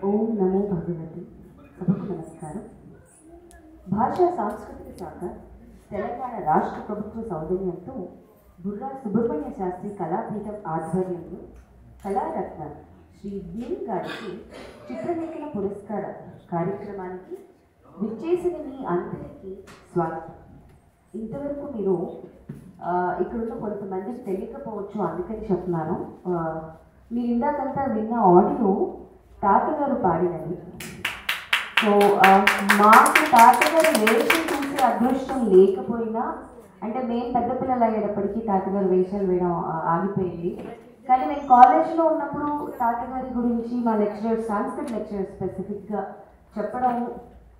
ఓం నమో భగవతి. సభకు నమస్కారం. భాషా సాంస్కృతిక శాఖ తెలంగాణ రాష్ట్ర ప్రభుత్వ సౌజన్యంతో బుర్రా సుబ్రహ్మణ్య శాస్త్రి కళాపీఠం ఆధ్వర్యంలో కళారత్న శ్రీ భీమ్ గారికి చిత్రలేఖన పురస్కార కార్యక్రమానికి విచ్చేసిన మీ అందరికీ స్వాగతం. ఇంతవరకు మీరు ఇక్కడున్న కొంతమందికి తెలియకపోవచ్చు, అందుకని చెప్తున్నాను. మీరు ఇందాకంతా విన్న ఆడియో తాతగారు పాడినది. సో మాకు తాతగారు వేషం చూసే అదృష్టం లేకపోయినా, అంటే మేము పెద్ద పిల్లలు అయ్యేటప్పటికీ తాతగారు వేషాలు వేయడం ఆగిపోయింది. కానీ మేము కాలేజ్లో ఉన్నప్పుడు తాతగారి గురించి మా లెక్చరర్స్, సాంస్క్రిట్ లెక్చరర్స్ స్పెసిఫిక్గా చెప్పడం,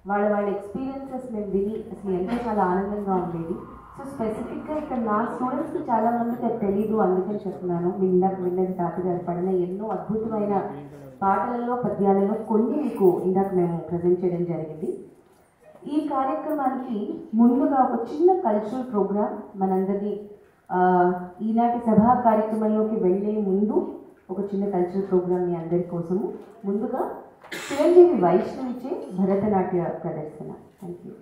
వాళ్ళ ఎక్స్పీరియన్సెస్ మేము విని అసలు ఎంతో చాలా ఆనందంగా ఉండేది. సో స్పెసిఫిక్గా ఇక్కడ నా స్టూడెంట్స్కి చాలామందికి అది తెలీదు, అందుకని చెప్తున్నాను. మీ ఇందాక విన్నది తాతగారు పడిన ఎన్నో అద్భుతమైన పాటలలో, పద్యాలలో కొన్ని మీకు ఇందాక మేము ప్రజెంట్ చేయడం జరిగింది. ఈ కార్యక్రమానికి ముందుగా ఒక చిన్న కల్చరల్ ప్రోగ్రామ్ మనందరినీ ఈనాటి సభా కార్యక్రమంలోకి వెళ్ళే ముందు ఒక చిన్న కల్చరల్ ప్రోగ్రామ్ మీ అందరి కోసము. ముందుగా చిరంజీవి వైష్ణవిచే భరతనాట్య ప్రదర్శన. Thank you.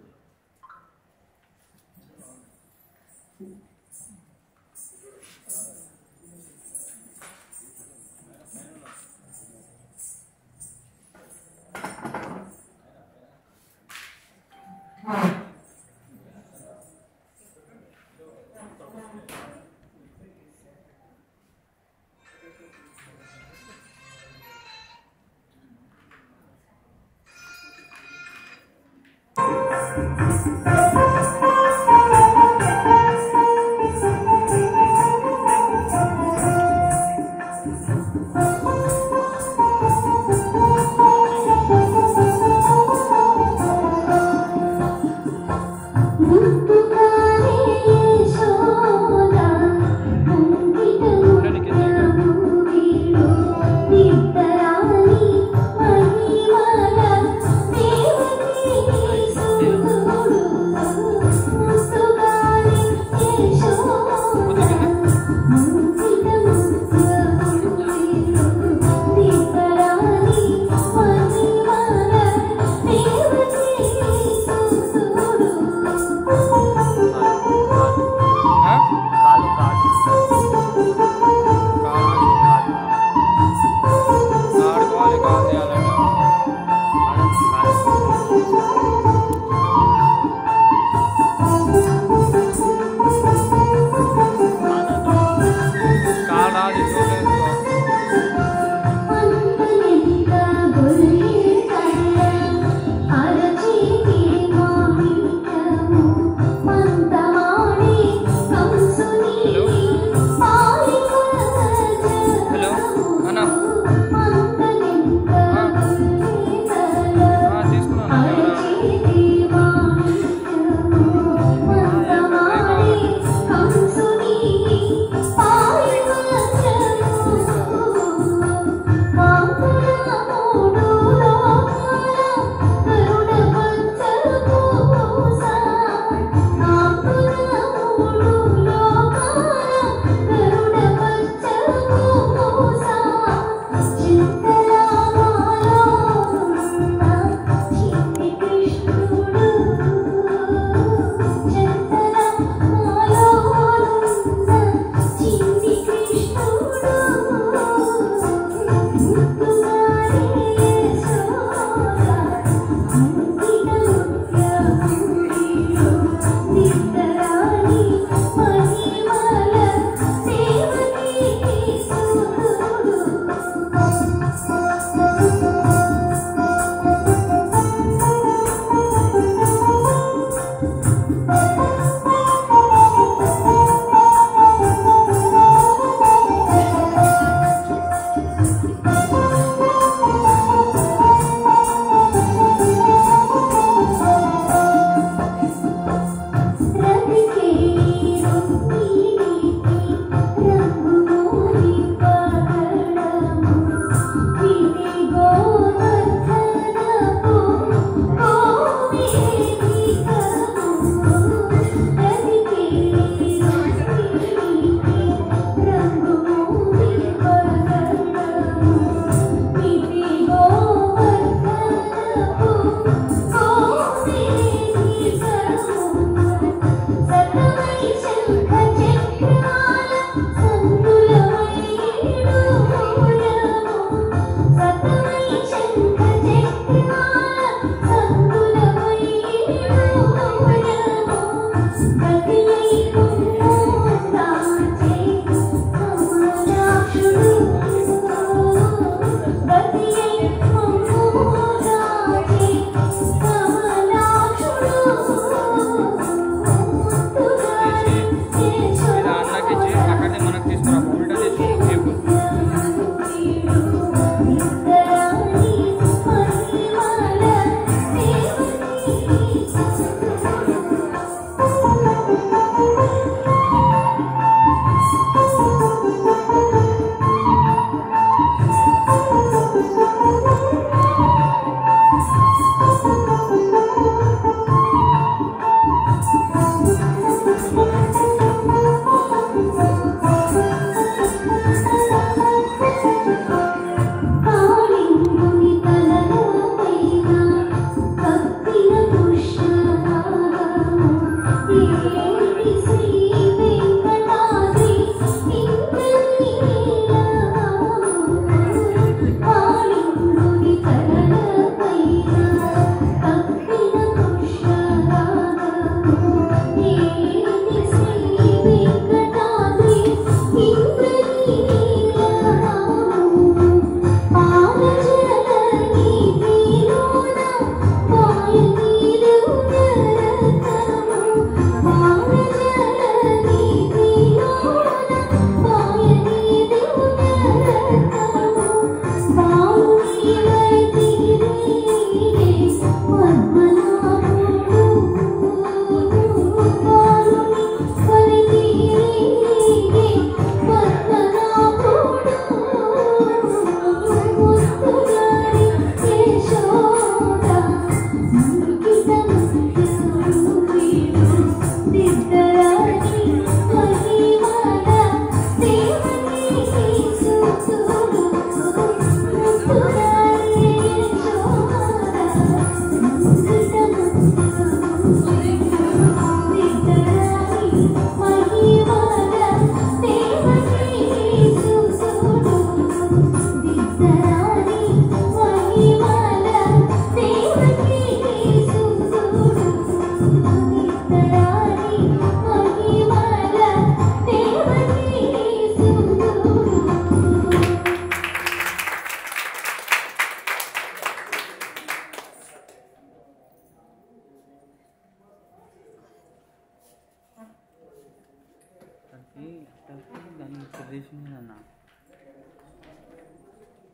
తీసింది అన్న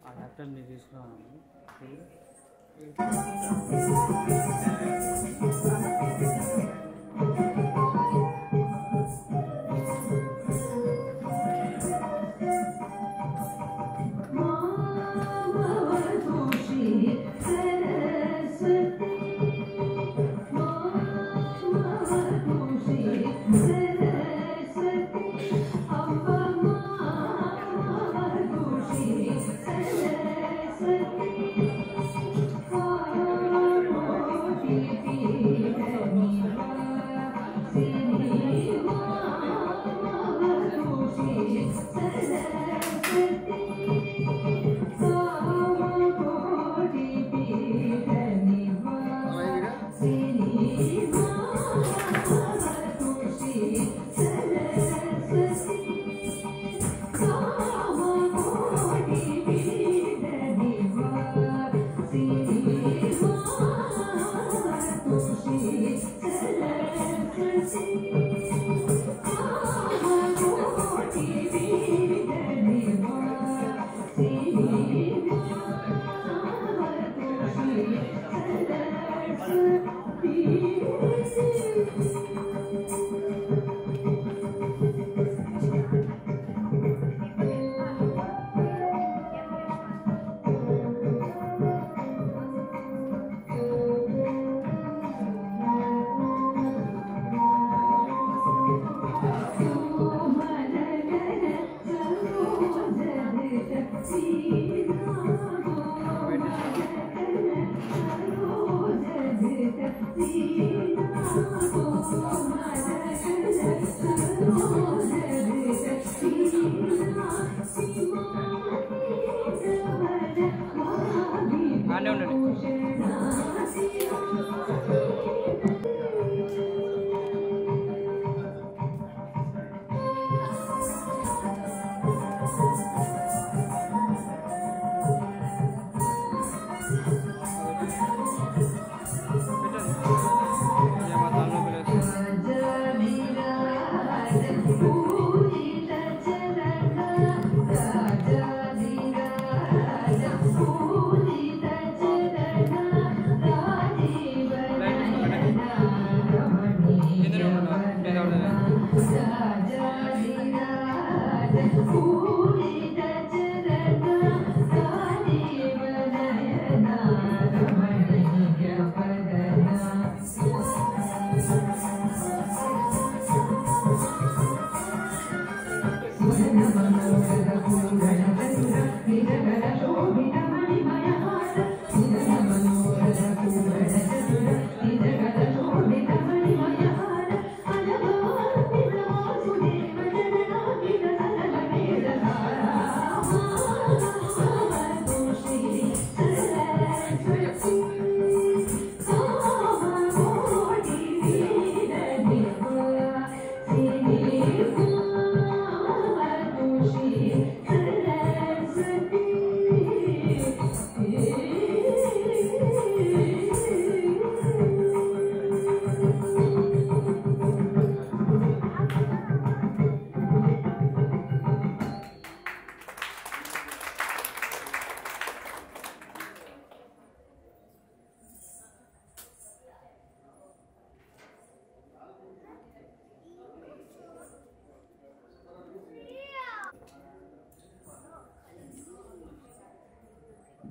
ఆ ల్యాప్టాప్ ని తీసుకురాను ఆనే ఉండండి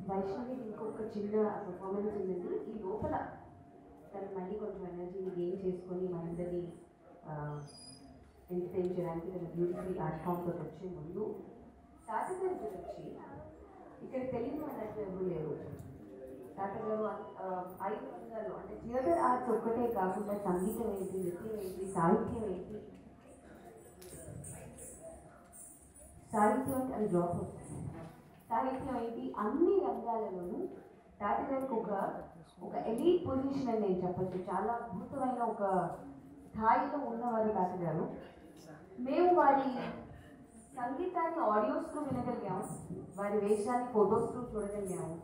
వైష్ణవి ఇంకొక చిన్న పర్ఫార్మెన్స్ ఉందండి. ఈ లోపల తను మళ్ళీ కొంచెం ఎనర్జీని గెయిన్ చేసుకొని మనందరినీ ఎంటర్టైన్ చేయడానికి తన బ్యూటిఫుల్ ఆర్ట్ ఫామ్తో వచ్చే ముందు తాతగారి గురించి ఇక్కడ తెలియని వాళ్ళంటే ఎవరు లేరు. తాతగారు 5 రంగాలు అంటే థియేటర్ ఆర్ట్స్ ఒక్కటే కాకుండా సంగీతం ఏంటి, నృత్యం ఏంటి, సాహిత్యం ఏంటి, సాహిత్యం అంటే అది డ్రాప్ అవుతుంది, సాహిత్యం ఏంటి, అన్ని రంగాలలోనూ తాతగారికి ఒక ఎలీట్ పొజిషన్ అని నేను చెప్పచ్చు. చాలా అద్భుతమైన ఒక స్థాయిలో ఉన్నవారు తాతగారు. మేము వారి సంగీతాన్ని ఆడియోస్ త్రూ వినగలిగాము, వారి వేషాన్ని ఫొటోస్ త్రూ చూడగలిగాము.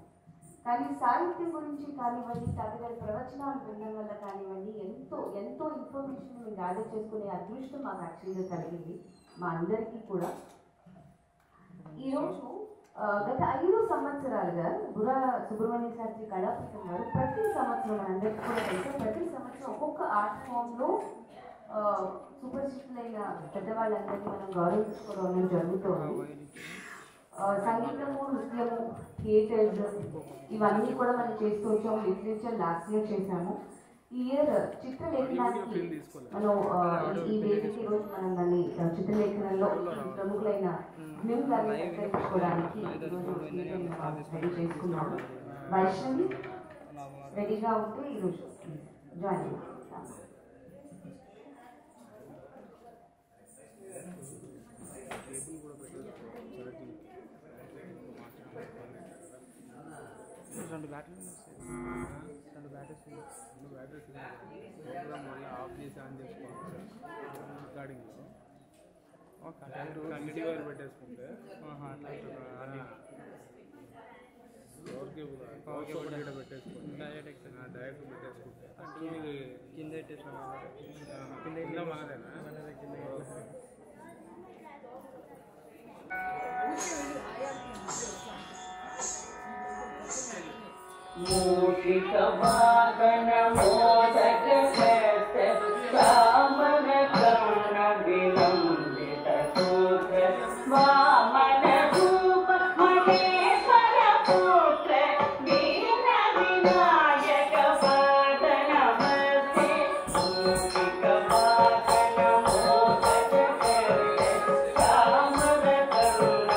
కానీ సాహిత్యం గురించి కానివ్వండి, తాతగారి ప్రవచనాలు వినడం వల్ల కానివ్వండి ఎంతో ఎంతో ఇన్ఫర్మేషన్ మేము గ్యాదర్ చేసుకునే అదృష్టం మాకు యాక్చువల్గా కలిగింది, మా అందరికీ కూడా. గత 5 సంవత్సరాలుగా బుర్రా సుబ్రహ్మణ్య శాస్త్రి కళాపీఠం వారు ప్రతి సంవత్సరం మనందరికీ కూడా తెలుసు, ప్రతి సంవత్సరం ఒక్కొక్క ఆర్ట్ ఫామ్లో సుపరిచితులైన పెద్దవాళ్ళందరినీ మనం గౌరవించుకోవడం జరుగుతుంది. సంగీతము, నృత్యము, థియేటర్స్ ఇవన్నీ కూడా మనం చేస్తూ వచ్చాము. లిటరేచర్ లాస్ట్ ఇయర్ చేశాము. ఈ ఇయర్ చిత్రలేఖనానికి మనం ఈ వేదిక ఈరోజు మనం దాన్ని చిత్రలేఖనంలో ప్రముఖులైన ఫిల్మ్ గారిని సత్కరించుకోవడానికి ఈరోజు రెడీ చేసుకున్నాము. వైష్ణవి రెడీగా ఉంటే ఈరోజు జాయిన్ అయ్యాం. రెండు బ్యాటరీస్ ప్రోగ్రామ్ వల్ల ఆఫ్ చేసి ఆన్ చేసుకోవాలి. రికార్డింగ్లో కంటిన్యూ పెట్టేసుకుంటే పవర్ కేబుల్ పెట్టేసుకోండి. డైరెక్ట్ పెట్టేసుకుంటే కింద కింద మనదేనా మూషిక వాగన మోదక శ్యామల కరుణ విలంబిత సూత్ర వామన రూప మహేశ్వర పుత్ర వీణ వినాయక పాద నమస్తే. మూషిక వాగన మోదక శ్యామల కరుణ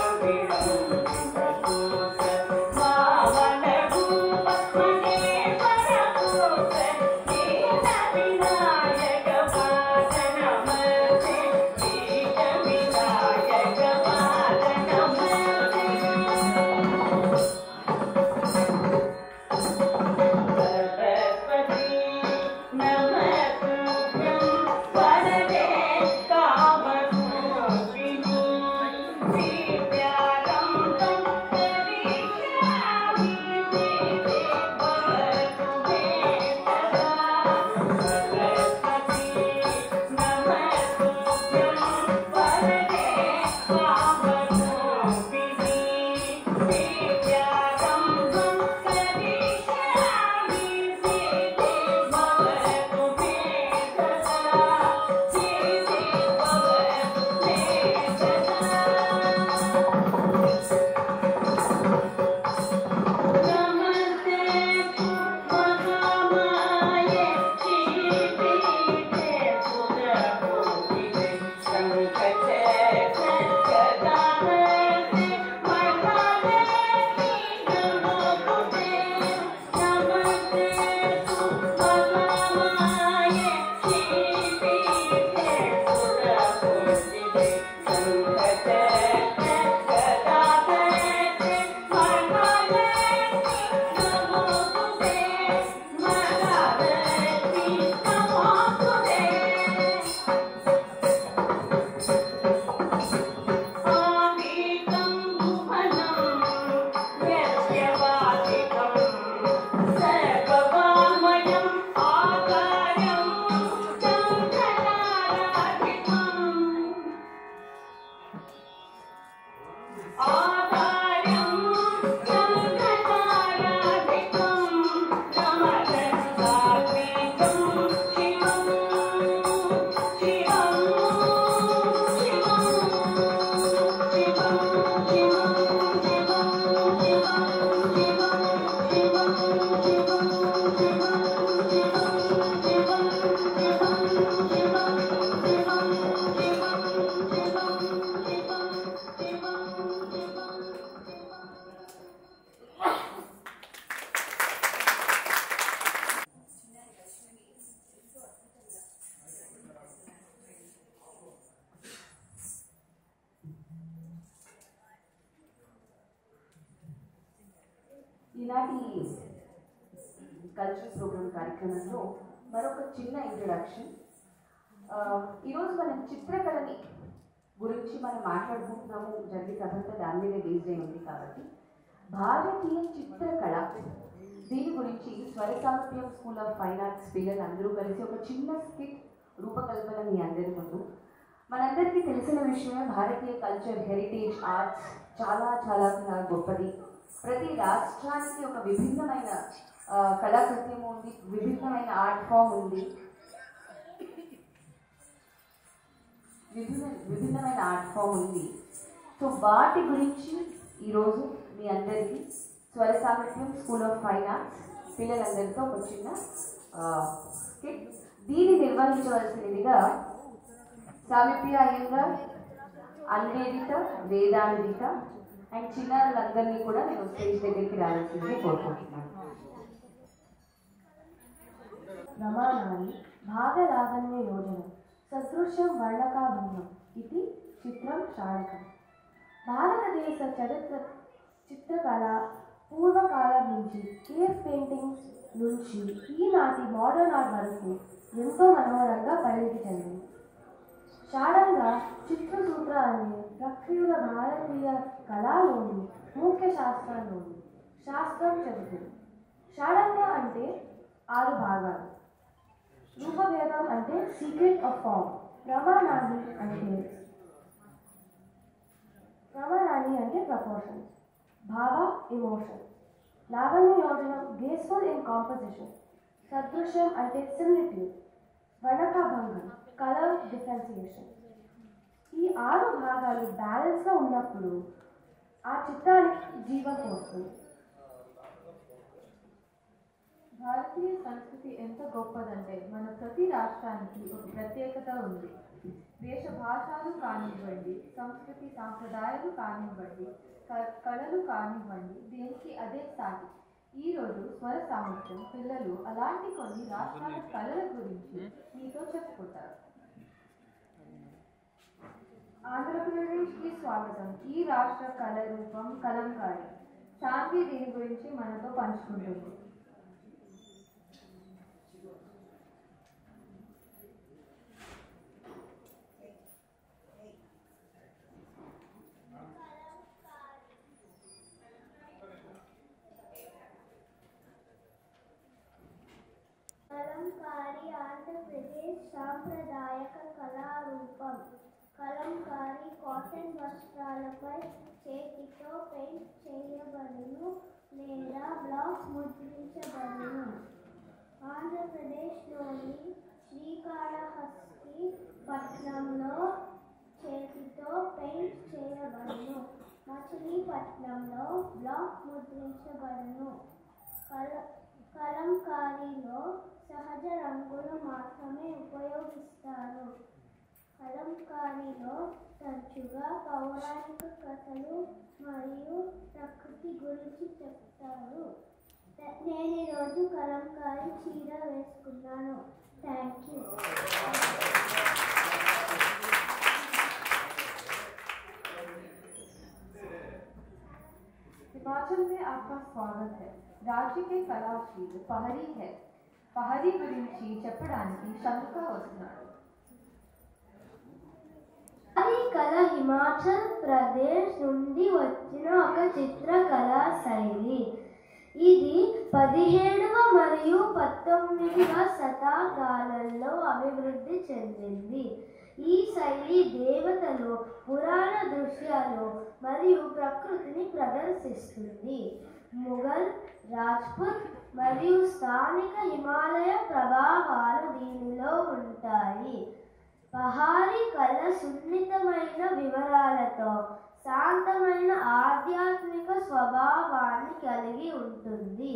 విలంబిత సూత్ర వామన ఈనాటి కల్చరల్ ప్రోగ్రామ్ కార్యక్రమంలో మరొక చిన్న ఇంట్రడక్షన్. ఈరోజు మనం చిత్రకళని గురించి మనం మాట్లాడుకుంటున్నాము. జరిగే సభంతా దాని మీదే బేస్డ్ అయి ఉంది కాబట్టి భారతీయ చిత్రకళ దీని గురించి స్వరసామర్థ్యం స్కూల్ ఆఫ్ ఫైన్ ఆర్ట్స్ పిల్లలు అందరూ కలిసి ఒక చిన్న స్కిట్ రూపకల్పన మీ అందరి ముందు మనందరికీ తెలిసిన విషయమే భారతీయ కల్చర్, హెరిటేజ్, ఆర్ట్స్ చాలా చాలా చాలా గొప్పది. ప్రతి రాష్ట్రానికి ఒక విభిన్నమైన కళాకృత్యం ఉంది, విభిన్నమైన ఆర్ట్ ఫామ్ ఉంది, విభిన్నమైన ఆర్ట్ ఫామ్ ఉంది. సో వాటి గురించి ఈరోజు మీ అందరికీ స్వర సామర్థ్యం స్కూల్ ఆఫ్ ఫైన్ ఆర్ట్స్ పిల్లలందరితో ఒక చిన్న స్కిట్. దీన్ని నిర్వహించవలసినదిగా సామీప్య అయ్యంగార్, అన్వేదిత, వేదాన్విత అండ్ చిన్నారులందరినీ కూడా నేను స్టేజ్ దగ్గరికి రావాల్సింది కోరుకుంటున్నాను. ప్రమాణాన్ని భాగలావణ్య యోజన సదృశ్యం వర్ణకాభిన్నం ఇది చిత్రం శారకం. భారతదేశ చిత్రకళ పూర్వకాలం నుంచి కేవ్ పెయింటింగ్స్ నుంచి ఈనాటి మోడర్న్ ఆర్ట్ వరకు ఎంతో మనోహరంగా పరిణితి చెందింది. షాడంగా చిత్రసూత్ర అనే ప్రక్రియ భారతీయ కళలోని ముఖ్య శాస్త్రాల్లోని శాస్త్రం చెబుతుంది. షాడంగ అంటే 6 భాగాలు, రూపభేదం అంటే సీక్రెట్ ఆఫ్ ఫామ్, ప్రమాణాన్ని అంటే ప్రపోర్షన్, భావ ఎమోషన్, లావణ్య యోజనం గ్రేస్ఫుల్ ఇన్ కాంపోజిషన్, సదృశ్యం అంటే సిమిలిట్యూడ్, వర్ణకాభంగం కలర్ డిఫరెన్సియేషన్. ఈ 6 భాగాలు బ్యాలెన్స్గా ఉన్నప్పుడు ఆ చిత్రానికి జీవం పోస్తుంది. భారతీయ సంస్కృతి ఎంత గొప్పదంటే మన ప్రతి రాష్ట్రానికి ఒక ప్రత్యేకత ఉంది. దేశ భాషలు కానివ్వండి, సంస్కృతి సాంప్రదాయాలు కానివ్వండి, కళలు కానివ్వండి, దేనికి అదే సాటి. ఈరోజు స్వర సామర్థ్యం పిల్లలు అలాంటి కొన్ని రాష్ట్రాల కళల గురించి మీతో చెప్పుకుంటారు. ఆంధ్రప్రదేశ్కి స్వాగతం. ఈ రాష్ట్ర కళ రూపం కలంకారీ. శాంతి దీని గురించి మనతో పంచుకుంటుంది. కలంకారీ ఆంధ్రప్రదేశ్ సాంప్రదాయక కళారూపం. కలంకారీ కాటన్ వస్త్రాలపై చేతితో పెయింట్ చేయబడును లేదా బ్లాక్స్ ముద్రించబడును. ఆంధ్రప్రదేశ్లోని శ్రీకాళహస్తి పట్టణంలో చేతితో పెయింట్ చేయబడును. మచిలీపట్నంలో బ్లాక్ ముద్రించబడును. కలంకారీలో సహజ రంగులు మాత్రమే ఉపయోగిస్తారు. కలంకారీలో తరచుగా పౌరాణిక కథలు మరియు ప్రకృతి గురించి చెప్తారు. నేను ఈరోజు కలంకారీ చీర వేసుకున్నాను. Thank you. हिमाचल में आपका स्वागत है. राज्य के कलाशील पहरी है. పహరీ గురించి చెప్పడానికి షణ్ముఖ వస్తున్నాడు. పహరీ కళ హిమాచల్ ప్రదేశ్ నుండి వచ్చిన ఒక చిత్రకళా శైలి. ఇది 17వ మరియు 19వ శతాబ్దాలలో అభివృద్ధి చెందింది. ఈ శైలి దేవతలు, పురాణ దృశ్యాలు మరియు ప్రకృతిని ప్రదర్శిస్తుంది. ముఘల్, రాజ్పుత్ మరియు స్థానిక హిమాలయ ప్రభావాలు దీనిలో ఉంటాయి. పహారీ కళ సున్నితమైన వివరాలతో శాంతమైన ఆధ్యాత్మిక స్వభావాన్ని కలిగి ఉంటుంది.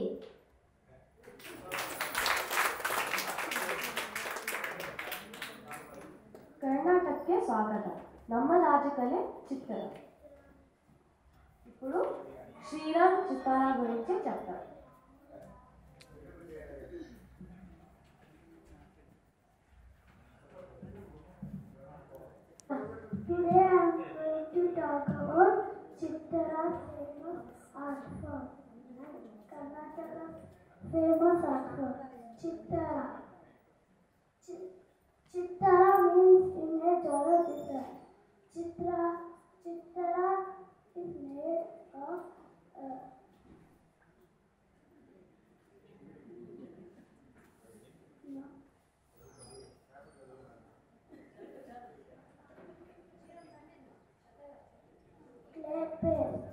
కర్ణాటకಕ್ಕೆ స్వాగత. ನಮ್ಮ రాజకళ చిత్తర. ఇప్పుడు శ్రీరామ్ చిత్తార గురించి చెప్తారు. Today I am going to talk about Chittara's famous art form. Karnataka's famous art form, Chittara. Chittara means image or a picture. Chittara is made of paste.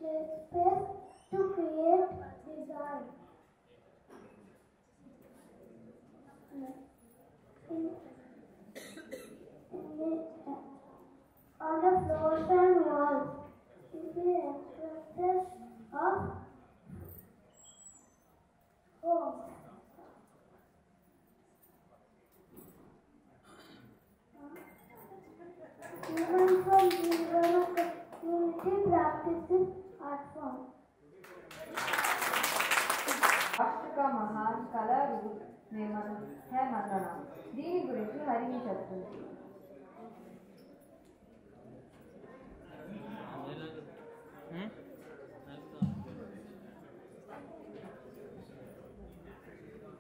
Clay paste to create design. On the floors and walls, is the entrances of homes. Humans from Jivana community practices art form. राष्ट्र का महान कला रूप है मंडना। దీని గురించి హరిని చెప్తుంది.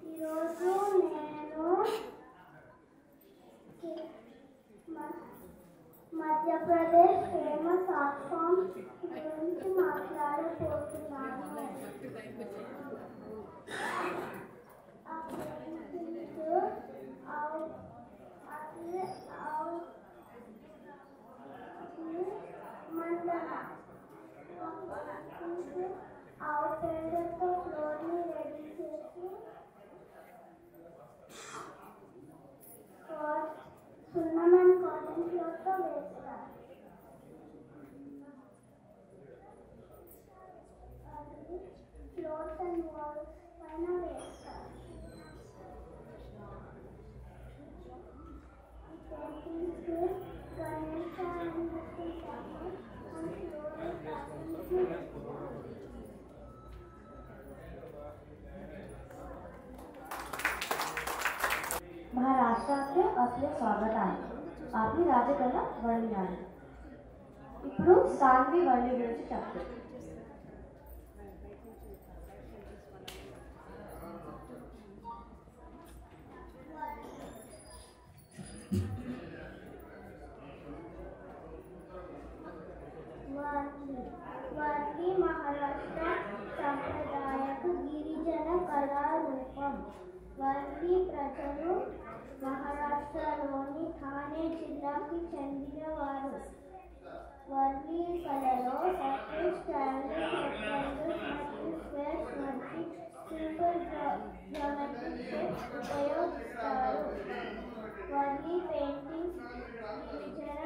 ఈరోజు నేను మధ్యప్రదేశ్ ఫేమస్ ఆర్ట్ ఫామ్ గురించి మాట్లాడబోతున్నాను. అవుట్సైడర్తో ఫ్లోర్ని రెడీ చేసి సున్నం అండ్ కాటన్ క్లాత్తో వేస్తారు. అది ఫ్లోర్స్ అండ్ వాల్స్ పైన వేస్తారు. గణేష महाराष्ट्र के असले स्वागत आहे. आपली राजकला वर्णी आहे. ఇప్పుడు సాన్వి వర్ణి గురించి చెప్తారు. వర్ణి మహారాష్ట్ర సాంప్రదాయక గిరిజన కళారూపం. వర్ణి ప్రజలు మహారాష్ట్రలోని థానే జిల్లాకి చెందినవారు. వర్ణి కళలో సర్కిల్, స్టాండర్డ్, రెక్టాంగిల్స్ మరియు స్క్వేర్స్ వంటి సింపుల్ జామెట్రిక్ షేప్స్ ఉపయోగిస్తారు. వర్ణి పెయింటింగ్స్ గిరిజన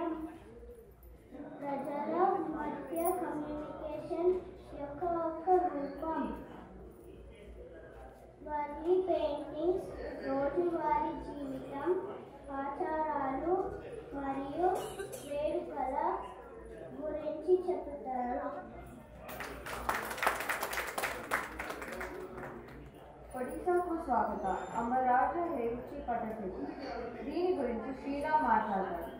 ప్రజల మధ్య కమ్యూనికేషన్ యొక్క ఒక రూపం. వర్ణి పెయింటింగ్స్ రోజువారీ జీవితం, ఆచారాలు మరియు వేడుకల గురించి చెబుతారు. ఒడిశాకు స్వాగత. అమరాజ హేరుచి పద్ధతి. దీని గురించి శ్రీరామ్ మాట్లాడతారు.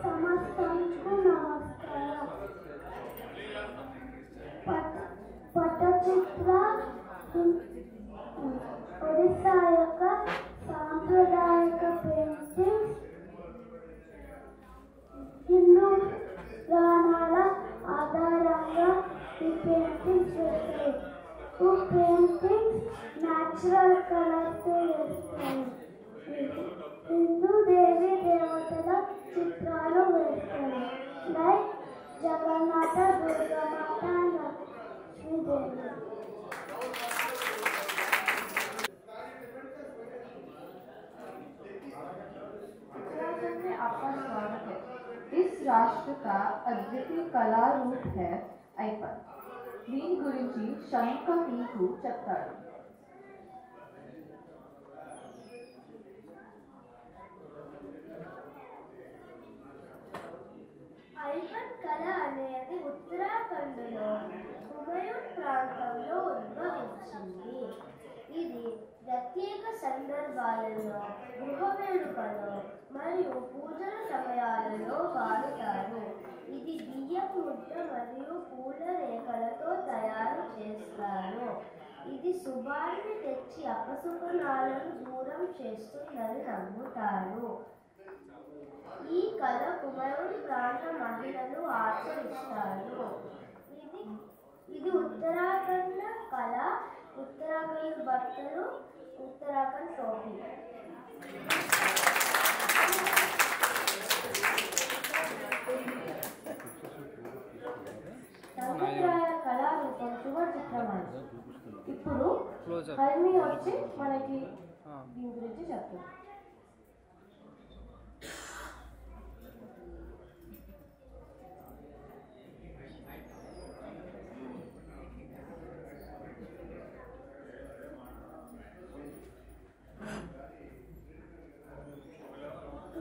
సమస్తకు నమస్కారం. పట్టచిత్ర ఒడిశా యొక్క సాంప్రదాయక పెయింటింగ్స్ హిందూ పురాణాల ఆధారంగా ఈ పెయింటింగ్స్ వేస్తాయి. ఈ పెయింటింగ్స్ న్యాచురల్ కలర్తో వేస్తాయి. హిందూ దేవి దేవతల చిత్రాలు వేస్తారు. లైక్ జగన్నాథ, దుర్గామాత, లక్ష్మీదేవి. उत्तराखंड में आपका स्वागत है. इस राष्ट्र का अद्वितीय कला रूप है ఐపన్. దీని గురించి శంక మీకు చెప్తాడు. ఐపన్ కళ అనేది ఉత్తరాఖండ్లో కుమయూన్ ప్రాంతంలో ఉద్భవించింది. ఇది ప్రత్యేక సందర్భాలలో, గృహ వేడుకలో మరియు పూజల సమయాలలో వాడతారు. ఇది బియ్యం ముద్ద మరియు పూల రేఖలతో తయారు చేస్తారు. ఇది శుభాన్ని తెచ్చి అపశుభనాలను దూరం చేస్తుందని నమ్ముతారు. ఈ కళ కుమరుడు ప్రాంత మహిళలు ఆచరిస్తారు. ఇది ఉత్తరాఖండ్ కళ, ఉత్తరాఖండ్ భక్తులు, ఉత్తరాఖండ్ టోపీ. సంప్రదాయ కళారూపం శుభ చిత్రమండి. ఇప్పుడు హరిణి వచ్చి మనకి దీని గురించి చెప్తాం.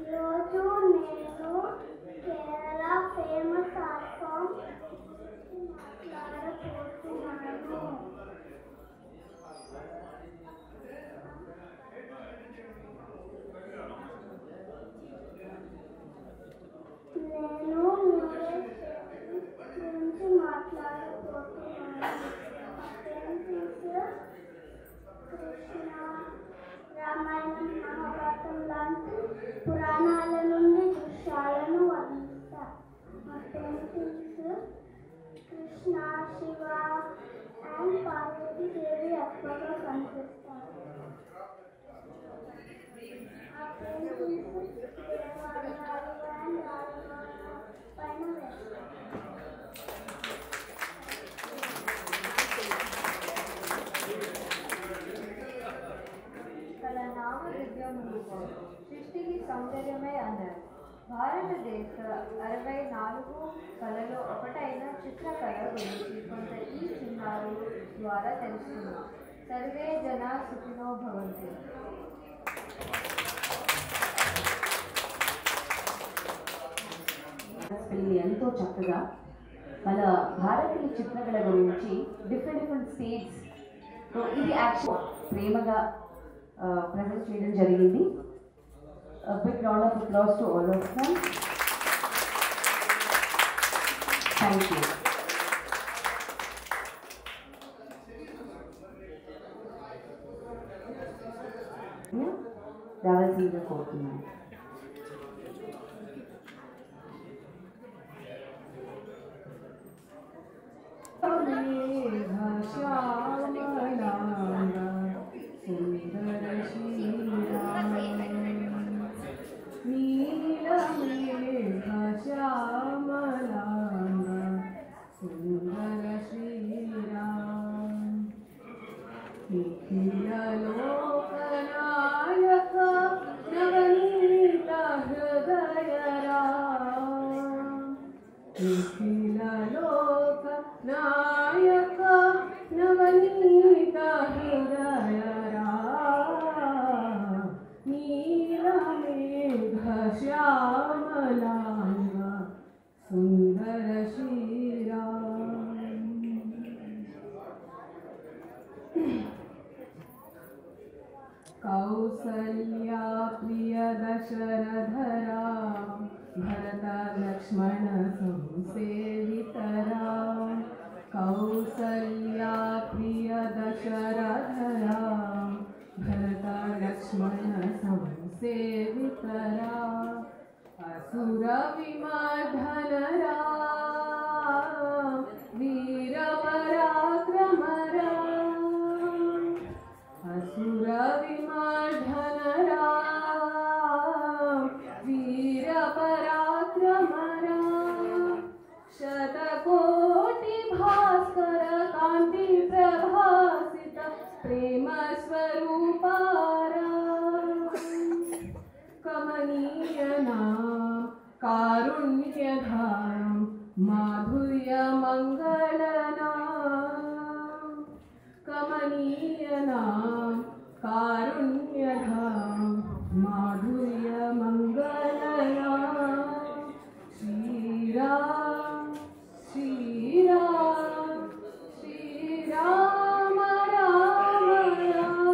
ఈరోజు నేను కేరళ ఫేమస్ ఆర్ట్ ఫామ్ మాట్లాడబోతున్నాను. నేను గురించి మాట్లాడబోతున్నాను. కృష్ణ, రామాయణం, మహాభారతం లాంటి పురాణాల నుండి దృశ్యాలను వర్ణిస్తా. మా పెయింటింగ్స్ కృష్ణ, శివ అండ్ పార్వతీదేవి ఎక్కువగా కనిపిస్తారు. ఆ పెయింటింగ్స్ దేవాలయాలు అండ్ ఆలయాల పైన వేస్తారు. సృష్టికి సౌందర్యమే అన్నారు. భారతదేశ 64 కళలో ఒకటైన చిత్రకళ గురించి కొంత ఈ చిన్నారుల ద్వారా తెలుసుకున్నాం. సర్వే జన సుఖినో భవంతు. ఎంతో చక్కగా మన భారతీయ చిత్రకళ గురించి డిఫరెంట్ స్టేట్స్ ఇది యాక్చువల్ ప్రేమగా ప్రజెంట్ చేయడం జరిగింది. Big round of applause to all of them. Thank you. రావాల్సిందిగా కోరుతున్నాను. कौसल्या प्रिय दशरथरा भरत लक्ष्मण संसेवितरा. कौसल्या प्रिय दशरथरा भरत लक्ष्मण संसेवितरा. असुर विमर्दनरा वीर पराक्रमरा. असुर विमर्दनरा वीर पराक्रमरा. शतकोटि भास्कर कांति प्रभासित प्रेम स्वरूपारा. कमनीयना कारुण्यधारं माधुर्य मंगलना. कमनीयना कारुण्यधारं माधुर्य मंगलना. श्रीराम श्रीराम श्रीराम राम राम.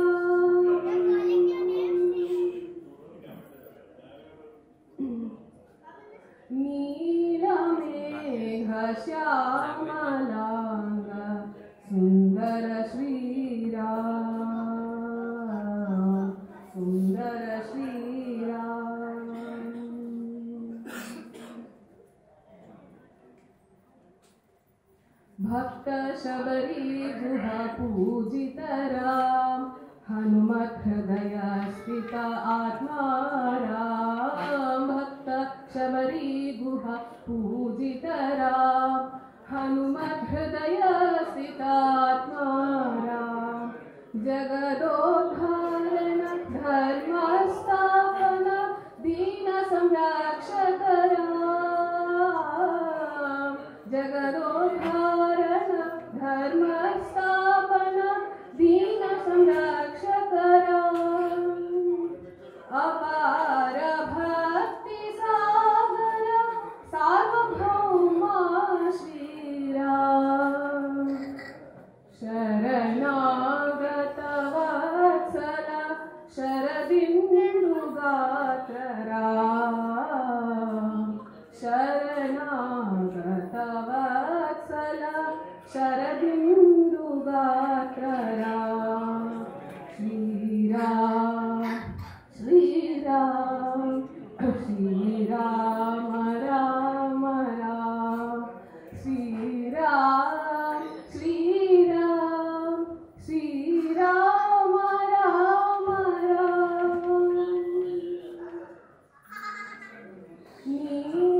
नीलमेघ श्यामलांग सुंदर श्रीराम सुंदर श्रीराम. भक्त शबरी गुहा पूजितराम हनुमत हृदय स्थित आत्माराम भक्त शबरी गुहा पूजितराम हनुमत हृदय स्थित आत्माराम जगदोद्धारण धर्म स्थापन दीन संरक्षक राम जगदोद्धारण धर्म स्थापन दीन संरक्षक राम अपार भक्ति सागर सार्वभौम श्री राम शरणागत वत्सल शरदिन्दुगात्र राम शरणागत वत्सल शरदिन्दुगात्र राम श्रीराम श्रीराम श्रीराम राम राम श्रीराम श्रीराम श्रीराम राम राम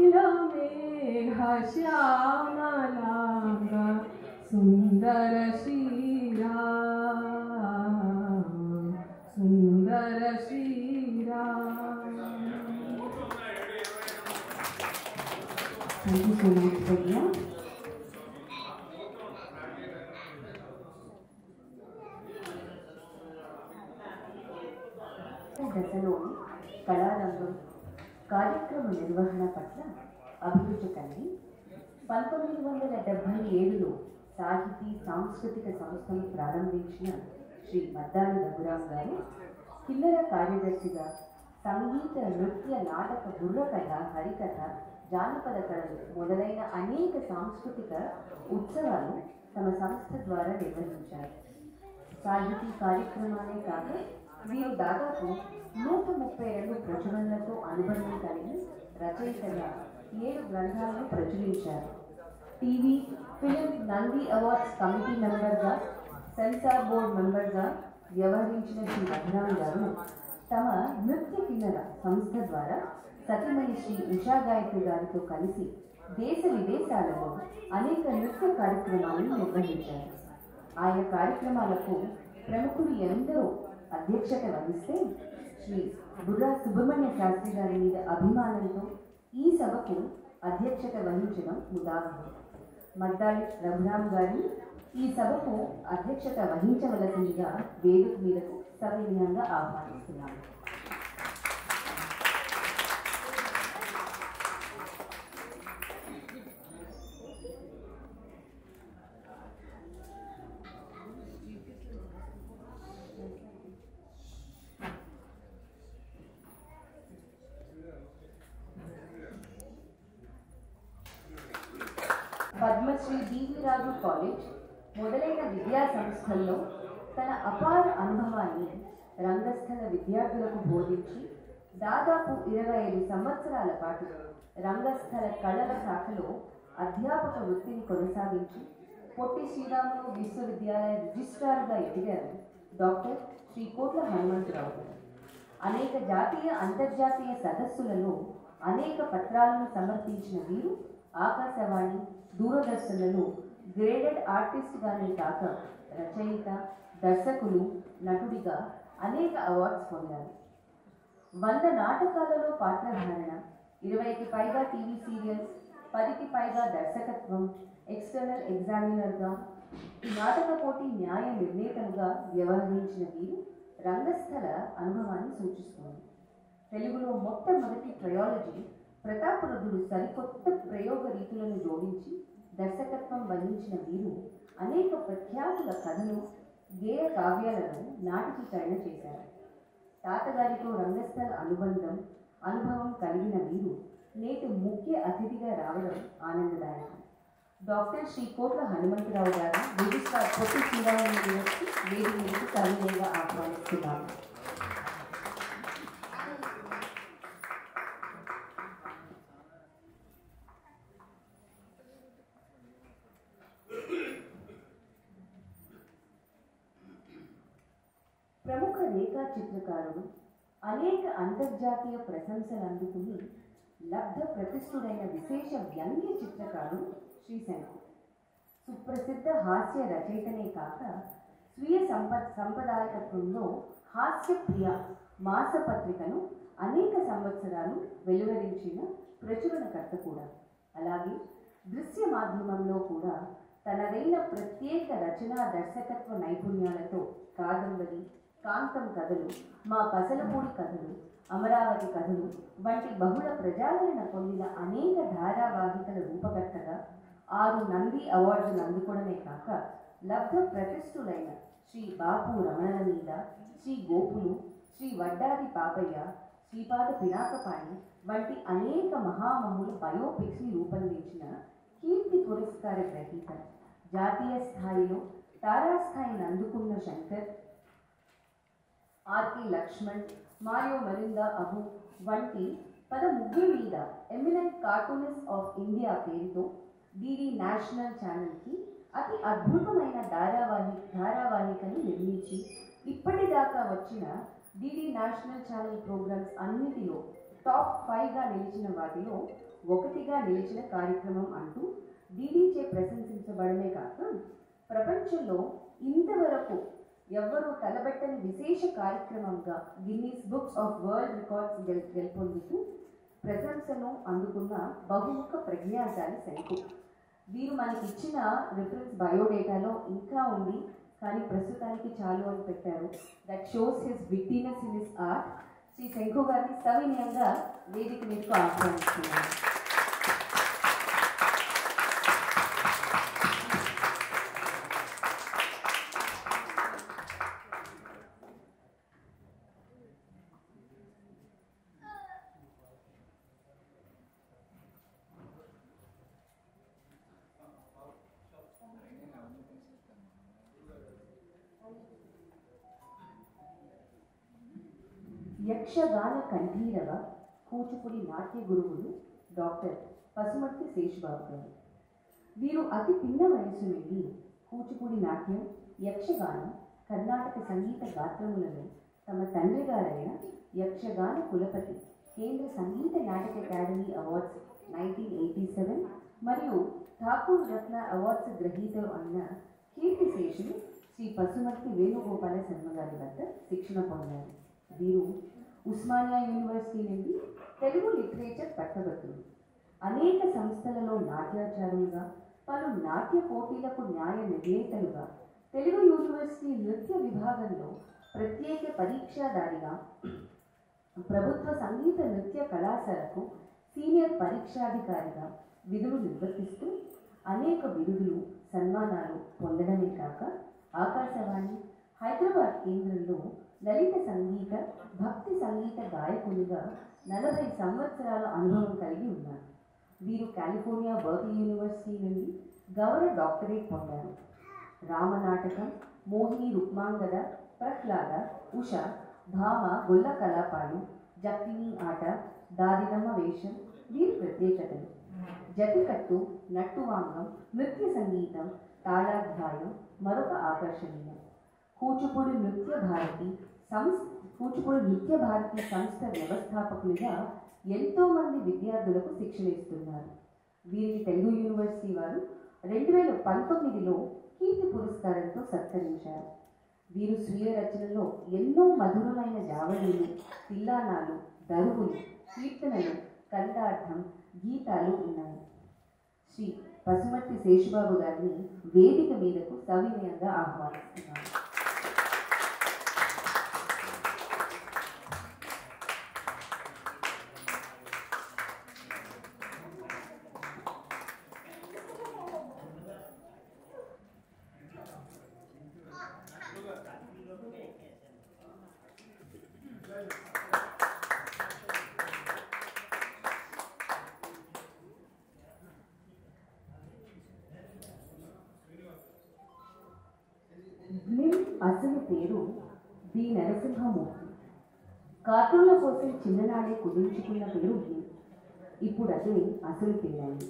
नीलमेघ श्यामलांग सुंदर श्रीराम सुंदर Shriram Thank you so much, Pragya. దశలోని కళారంగం కార్యక్రమ నిర్వహణ పట్ల అభిరుచి కలిగి 1977లో సాహితీ సాంస్కృతిక సంస్థను ప్రారంభించిన శ్రీ మద్దాలి రఘురాం గారు కిన్నెర కార్యదర్శిగా సంగీత నృత్య నాటక బుర్రకథ హరికథ జానపద కళలు మొదలైన అనేక సాంస్కృతిక ఉత్సవాలు తమ సంస్థ ద్వారా నిర్వహించారు. సాహితీ కార్యక్రమాలే కాక వీరు దాదాపు 132 ప్రచురణలతో అనుబంధం కలిగి రచయితగా 7 గ్రంథాలను ప్రచురించారు. TV film Nandi awards committee మెంబర్గా సెన్సార్ బోర్డు మెంబర్గా వ్యవహరించిన శ్రీ రఘురాం గారు తమ నృత్య కిన్నెర సంస్థ ద్వారా సతీమణి శ్రీ ఉషా గాయత్రి గారితో కలిసి దేశ విదేశాలలో అనేక నృత్య కార్యక్రమాలను నిర్వహించారు. ఆయన కార్యక్రమాలకు ప్రముఖులు ఎందరో అధ్యక్షత వహిస్తే శ్రీ బుర్రా సుబ్రహ్మణ్య శాస్త్రి గారి మీద అభిమానంతో ఈ సభకు అధ్యక్షత వహించడం ముదావహం. మద్దాలి రఘురాం గారిని ఈ సభకు అధ్యక్షత వహించవలసిందిగా వేదిక మీదకు సవినయంగా ఆహ్వానిస్తున్నాను. పద్మశ్రీ డివి రాజు కాలేజ్ మొదలైన విద్యా సంస్థల్లో తన అపార అనుభవాన్ని రంగస్థల విద్యార్థులకు బోధించి దాదాపు 25 సంవత్సరాల పాటు రంగస్థల కళల శాఖలో అధ్యాపక వృత్తిని కొనసాగించి పొట్టి శ్రీరాములు విశ్వవిద్యాలయ రిజిస్ట్రార్గా ఎదిగారు డాక్టర్ శ్రీ కోట్ల హనుమంతరావు గారు. అనేక జాతీయ అంతర్జాతీయ సదస్సులలో అనేక పత్రాలను సమర్పించిన వీరు ఆకాశవాణి దూరదర్శన్లలో గ్రేడెడ్ ఆర్టిస్ట్గానే కాక రచయిత దర్శకులు నటుడిగా అనేక అవార్డ్స్ పొందారు. 100 నాటకాలలో పాత్రధారణ, 20కి పైగా టీవీ సీరియల్స్, 10కి పైగా దర్శకత్వం, ఎక్స్టర్నల్ ఎగ్జామినర్గా, నాటక పోటీ న్యాయ నిర్ణేతలుగా వ్యవహరించిన వీరు రంగస్థల అనుభవాన్ని సూచిస్తుంది. తెలుగులో మొట్టమొదటి ట్రయాలజీ ప్రతాపరుద్రుడు సరికొత్త ప్రయోగ రీతులను జోడించి దర్శకత్వం వహించిన వీరు అనేక ప్రఖ్యాతుల కథలు, గేయ కావ్యాలను నాటకీకరణ చేశారు. తాతగారితో రంగస్థల అనుభవం కలిగిన వీరు నేటి ముఖ్య అతిథిగా రావడం ఆనందదాయకం. డాక్టర్ శ్రీ కోట్ల హనుమంతరావు గారు రిజిస్ట్రార్ పొట్టి శ్రీరాములు యూనివర్సిటీ వేదిక మీదకు సవినయంగా ఆహ్వానిస్తున్నాను. చిత్రకారుడు, అనేక అంతర్జాతీయ ప్రశంసలు అందుకుని లబ్ధ ప్రతిష్ఠుడైన విశేష వ్యంగ్య చిత్రకారుడు శ్రీ శంకు. సుప్రసిద్ధ హాస్య రచయితనే కాక స్వీయ సంప్రదాయకత్వంలో హాస్యప్రియ మాసపత్రికను అనేక సంవత్సరాలు వెలువరించిన ప్రచురణకర్త కూడా. అలాగే దృశ్య మాధ్యమంలో కూడా తనదైన ప్రత్యేక రచనా దర్శకత్వ నైపుణ్యాలతో కాదంబరి, కాంతం కథలు, మా పసలపూడి కథలు, అమరావతి కథలు వంటి బహుళ ప్రజాదరణ పొందిన అనేక ధారావాహికల రూపకర్తగా 6 నంది అవార్డులు అందుకోవడమే కాక లబ్ధ ప్రతిష్ఠులైన శ్రీ బాపు రమణల మీద, శ్రీ గోపులు, శ్రీ వడ్డాది పాపయ్య, శ్రీపాద పినాకపాణి వంటి అనేక మహామహుల బయోపిక్స్ని రూపొందించిన కీర్తి పురస్కార గ్రహీత. జాతీయ స్థాయిలో తారాస్థాయిని అందుకున్న శంకర్, ఆర్కే లక్ష్మణ్, మారియో మలిందా అబు వంటి 13 మీద ఎమినెంట్ కార్టూనిస్ట్ ఆఫ్ ఇండియా పేరుతో డిడి నేషనల్ ఛానల్కి అతి అద్భుతమైన ధారావాహికను నిర్మించి ఇప్పటిదాకా వచ్చిన డిడి నేషనల్ ఛానల్ ప్రోగ్రామ్స్ అన్నిటిలో టాప్ 5గా నిలిచిన వాటిలో ఒకటిగా నిలిచిన కార్యక్రమం అంటూ డిడిచే ప్రశంసించబడమే కాక ప్రపంచంలో ఇంతవరకు ఎవ్వరూ తలబెట్టని విశేష కార్యక్రమంగా Guinness books of world records గెలుపొందుతూ ప్రశంసను అందుకున్న బహుముఖ ప్రజ్ఞాశాలి శంకు. వీరు మనకి ఇచ్చిన రిఫరెన్స్ బయోడేటాలో ఇంకా ఉంది, కానీ ప్రస్తుతానికి చాలు అని పెట్టారు. That shows his wittiness in his art. Shri Shanku గారిని సవినయంగా వేదిక మీదకు ఆహ్వానిస్తున్నారు. యక్షగాన కంఠీరవ కూచిపూడి నాట్య గురువులు డాక్టర్ పసుమర్తి శేషబాబు గారు. వీరు అతి పిన్న వయసు నుండి కూచిపూడి నాట్యం, యక్షగానం, కర్ణాటక సంగీత గాత్రములలో తమ తండ్రి గారైన యక్షగాన కులపతి, కేంద్ర సంగీత నాటక అకాడమీ అవార్డ్స్ 1987 మరియు ఠాకూర్ రత్న అవార్డ్స్ గ్రహీతలు అన్న కీర్తిశేషులు శ్రీ పసుమర్తి వేణుగోపాల శర్మ గారి వద్ద శిక్షణ పొందారు. వీరు ఉస్మానియా యూనివర్సిటీ నుండి తెలుగు లిటరేచర్ పట్టభద్రులు. అనేక సంస్థలలో నాట్యాచారులుగా, పలు నాట్య పోటీలకు న్యాయ నిర్ణేతలుగా, తెలుగు యూనివర్సిటీ నృత్య విభాగంలో ప్రత్యేక పరీక్షాదారిగా, ప్రభుత్వ సంగీత నృత్య కళాశాలకు సీనియర్ పరీక్షాధికారిగా విధులు నిర్వర్తిస్తూ అనేక బిరుదులు, సన్మానాలు పొందడమే కాక ఆకాశవాణి హైదరాబాద్ కేంద్రంలో లలిత సంగీత, భక్తి సంగీత గాయకునిగా 40 సంవత్సరాల అనుభవం కలిగి ఉన్నారు. వీరు కాలిఫోర్నియా బర్క్లీ యూనివర్సిటీ నుండి గౌరవ డాక్టరేట్ పొందారు. రామనాటకం, మోహిని రుక్మాంగద, ప్రహ్లాద, ఉష, భామ, గొల్ల కలాపాలు, జక్తిని ఆట, దాదినమ్మ వేషం వీరి ప్రత్యేకతలు. జతికట్టు, నట్టువాంగం, నృత్య సంగీతం, తాళాధ్యాయం మరొక ఆకర్షణీయం. కూచిపూడి నృత్య భారతి సంస్థ వ్యవస్థాపకులుగా ఎంతోమంది విద్యార్థులకు శిక్షణ ఇస్తున్నారు. వీరిని తెలుగు యూనివర్సిటీ వారు 2019లో కీర్తి పురస్కారంతో సత్కరించారు. వీరు స్వీయ రచనలో ఎన్నో మధురమైన జావళీలు, తిల్లానాలు, దరువులు, కీర్తనలు, కంఠార్థం, గీతాలు ఉన్నాయి. శ్రీ పసుమర్తి శేషబాబు గారిని వేదిక మీదకు సవినయంగా ఆహ్వానిస్తున్నారు. అసలు పేరు బి నరసింహమూర్తి. కార్టూన్ల కోసం చిన్ననాడే కుదించుకున్న పేరు బి. ఇప్పుడు అదే అసలు పేరైంది.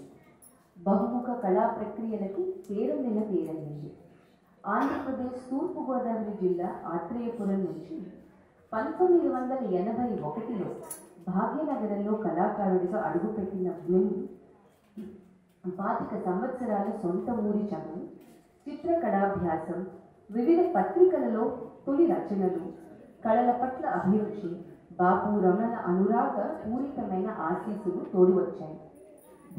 బహుముఖ కళా ప్రక్రియలకు పేరొందిన పేరయ్యింది. ఆంధ్రప్రదేశ్ తూర్పుగోదావరి జిల్లా ఆత్రేయపురం నుంచి 1981లో భాగ్యనగరంలో కళాకారుడిగా అడుగుపెట్టిన బ్లిమ్ 25 సంవత్సరాల సొంత ఊరి చదువు, చిత్రకళాభ్యాసం, వివిధ పత్రికలలో తొలి రచనలు, కళల పట్ల అభిరుచి, బాపు రమణ అనురాగ పూరితమైన ఆశీస్సులు తోడి వచ్చాయి.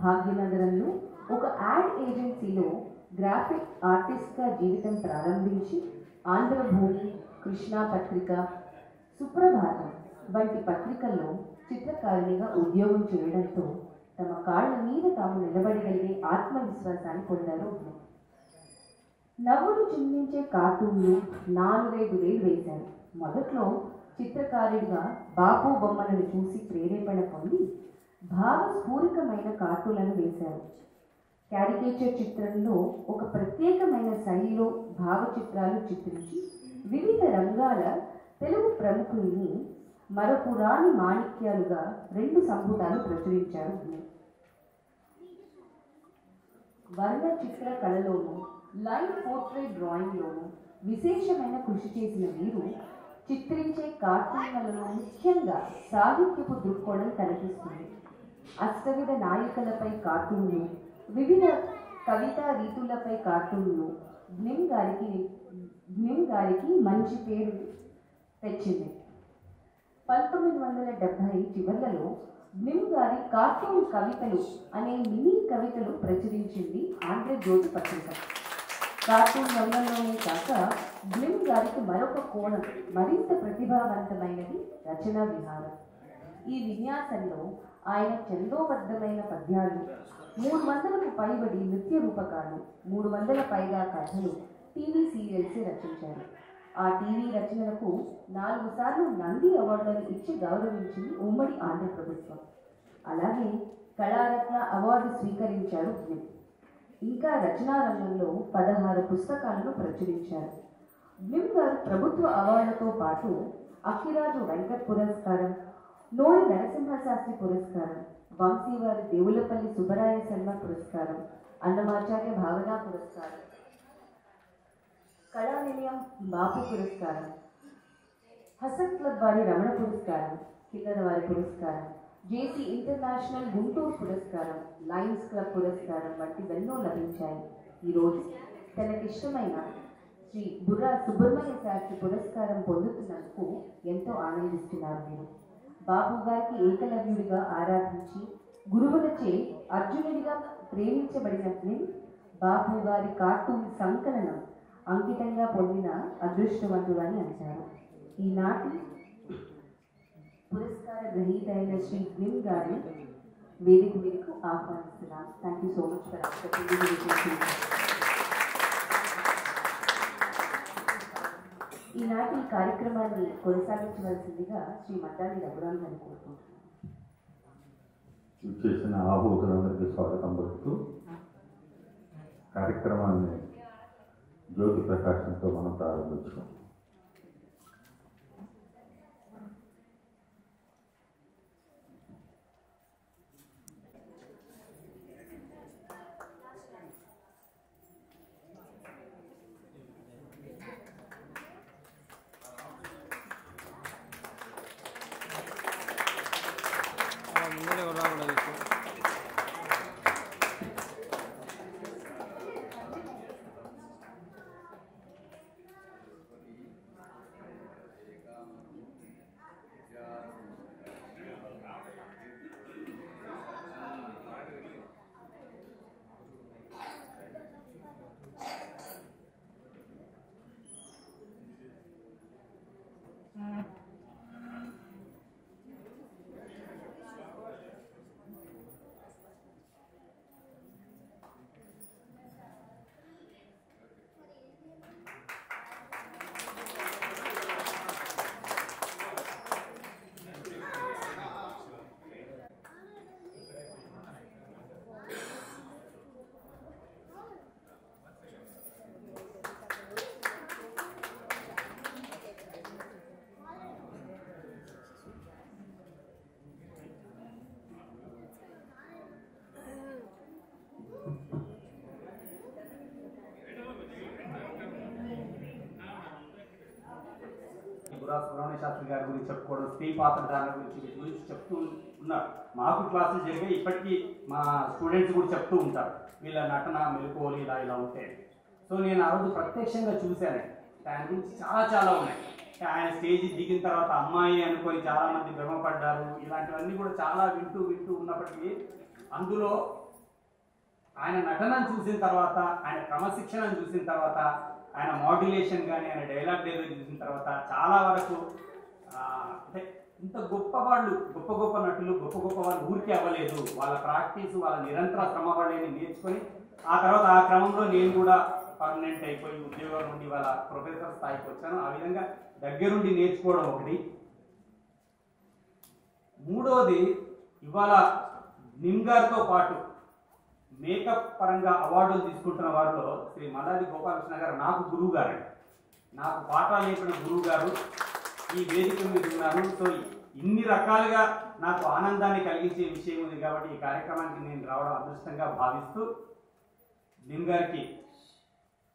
భాగ్యనగరంలో ఒక యాడ్ ఏజెన్సీలో గ్రాఫిక్ ఆర్టిస్ట్గా జీవితం ప్రారంభించి ఆంధ్రభూమి, కృష్ణా పత్రిక, సుప్రభాతం వంటి పత్రికల్లో చిత్రకారునిగా ఉద్యోగం చేయడంతో తమ కాళ్ల మీద తాము నిలబడగలిగే ఆత్మవిశ్వాసాన్ని పొందారు. నవ్వులు చిందించే కార్టూన్లు 4-5 వేలు వేశారు. మొదట్లో చిత్రకారుడిగా బాపు బొమ్మలను చూసి ప్రేరేపణ పొంది భావస్ఫూరితమైన కార్టూన్లను వేశారు. క్యారికేచర్ చిత్రంలో ఒక ప్రత్యేకమైన శైలిలో భావచిత్రాలు చిత్రించి వివిధ రంగాల తెలుగు ప్రముఖుల్ని మరపురాని మాణిక్యాలుగా 2 సంపుటాలు ప్రచురించారు. వర్ణ చిత్ర కళలోనూ లైన్ పోర్ట్రేట్ డ్రాయింగ్లోనూ విశేషమైన కృషి చేసిన వీరు చిత్రించే కార్టూన్లలో ముఖ్యంగా సాహిత్యపు దృక్కోణం కనిపిస్తుంది. అష్టవిధ నాయకులపై కార్టూన్లు, వివిధ కవితా రీతులపై కార్టూన్లు బ్లిమ్ గారికి మంచి పేరు తెచ్చింది. 1970 చివర్లలో బ్లిమ్ గారి కార్టూన్ కవితలు అనే మినీ కవితలు ప్రచురించింది ఆంధ్రజ్యోతి పత్రిక. కార్టూన్ రంగంలోనే కాక బ్లిమ్ గారికి మరొక కోణం, మరింత ప్రతిభావంతమైనది రచనా విహారం. ఈ విన్యాసంలో ఆయన చందోబద్ధమైన పద్యాలు, 300కు పైబడి నృత్య రూపకాలు, 300 పైగా కథలు, టీవీ సీరియల్స్ రచించారు. ఆ టీవీ రచనలకు 4 సార్లు నంది అవార్డులను ఇచ్చి గౌరవించింది ఉమ్మడి ఆంధ్ర ప్రభుత్వం. అలాగే కళారత్న అవార్డు స్వీకరించారు బ్లిమ్. ఇంకా రచనా రంగంలో 16 పుస్తకాలను ప్రచురించారు. బ్లిమ్ గారు ప్రభుత్వ అవార్డులతో పాటు అక్కిరాజు వెంకట్ పురస్కారం, నోరి నరసింహశాస్త్రి పురస్కారం, వంశీవారి దేవులపల్లి సుబ్బరాయ శర్మ పురస్కారం, అన్నమాచార్య భావన పురస్కారం, కళానిలయం బాపు పురస్కారం, హసన్ క్లబ్ వారి రమణ పురస్కారం, కిన్నర వారి పురస్కారం, జేసీ ఇంటర్నేషనల్ గుంటూరు పురస్కారం, లయన్స్ క్లబ్ పురస్కారం వంటివెన్నో లభించాయి. ఈరోజు తనకిష్టమైన శ్రీ బుర్రా సుబ్రహ్మణ్య శాస్త్రి పురస్కారం పొందుతున్నందుకు ఎంతో ఆనందిస్తున్నారు. మీరు బాపు గారికి ఏకలవ్యుడిగా ఆరాధించి గురువులచే అర్జునుడిగా ప్రేమించబడిన బ్లిమ్ బాపు గారి కార్టూన్ సంకలనం అంకితంగా పొందిన అదృష్టవంతుడు అని అంటారు. ఈనాటి పురస్కార గ్రహీత అయిన శ్రీ బ్లిమ్ గారిని వేదిక మీదకు ఆహ్వానిస్తున్నాను. Thank you so much for accepting. ఈనాటి కార్యక్రమాన్ని కొనసాగించవలసిందిగా శ్రీ మద్దాలి రఘురామ్ గారిని కోరుకుంటున్నాను. చేసిన ఆహూతులందరికీ స్వాగతం పలుకుతూ కార్యక్రమాన్ని జ్యోతి ప్రకాశంతో మనం ప్రారంభించాం. బుర్రా సుబ్రహ్మణ్య శాస్త్రి గారి గురించి చెప్పుకోవడం, స్త్రీ పాత్రధారణ గురించి వీటి గురించి చెప్తూ ఉన్నారు. మాకు క్లాసులు జరిగాయి, ఇప్పటికీ మా స్టూడెంట్స్ కూడా చెప్తూ ఉంటారు వీళ్ళ నటన మెలకువలు ఇలా ఉంటాయి. సో నేను ఆ రోజు ప్రత్యక్షంగా చూశాను. ఆయన గురించి చాలా ఉన్నాయి. ఆయన స్టేజ్ దిగిన తర్వాత అమ్మాయి అనుకొని చాలామంది భ్రమపడ్డారు. ఇలాంటివన్నీ కూడా చాలా వింటూ ఉన్నప్పటికీ అందులో ఆయన నటనను చూసిన తర్వాత, ఆయన క్రమశిక్షణను చూసిన తర్వాత, ఆయన మాడ్యులేషన్ కానీ ఆయన డైలాగ్ డెలివరీ చూసిన తర్వాత చాలా వరకు అంటే ఇంత గొప్ప నటులు గొప్ప వాళ్ళు ఊరికే అవ్వలేదు. వాళ్ళ ప్రాక్టీస్, వాళ్ళ నిరంతర శ్రమ వాళ్ళని నేర్చుకొని ఆ తర్వాత ఆ క్రమంలో నేను కూడా పర్మనెంట్ అయిపోయి ఉద్యోగం నుండి వాళ్ళ ప్రొఫెసర్ స్థాయికి వచ్చాను. ఆ విధంగా దగ్గరుండి నేర్చుకోవడం ఒకటి. మూడోది, ఇవాళ నిమ్ గారితో పాటు మేకప్ పరంగా అవార్డులు తీసుకుంటున్న వారిలో శ్రీ మల్లాది గోపాలకృష్ణ గారు నాకు గురువు గారు, నాకు పాఠాలు నేర్పిన గురువు గారు. ఈ వేదిక మీద ఉన్నారు. సో ఇన్ని రకాలుగా నాకు ఆనందాన్ని కలిగించే విషయం ఉంది కాబట్టి ఈ కార్యక్రమానికి నేను రావడం అదృష్టంగా భావిస్తూ నిమ్ గారికి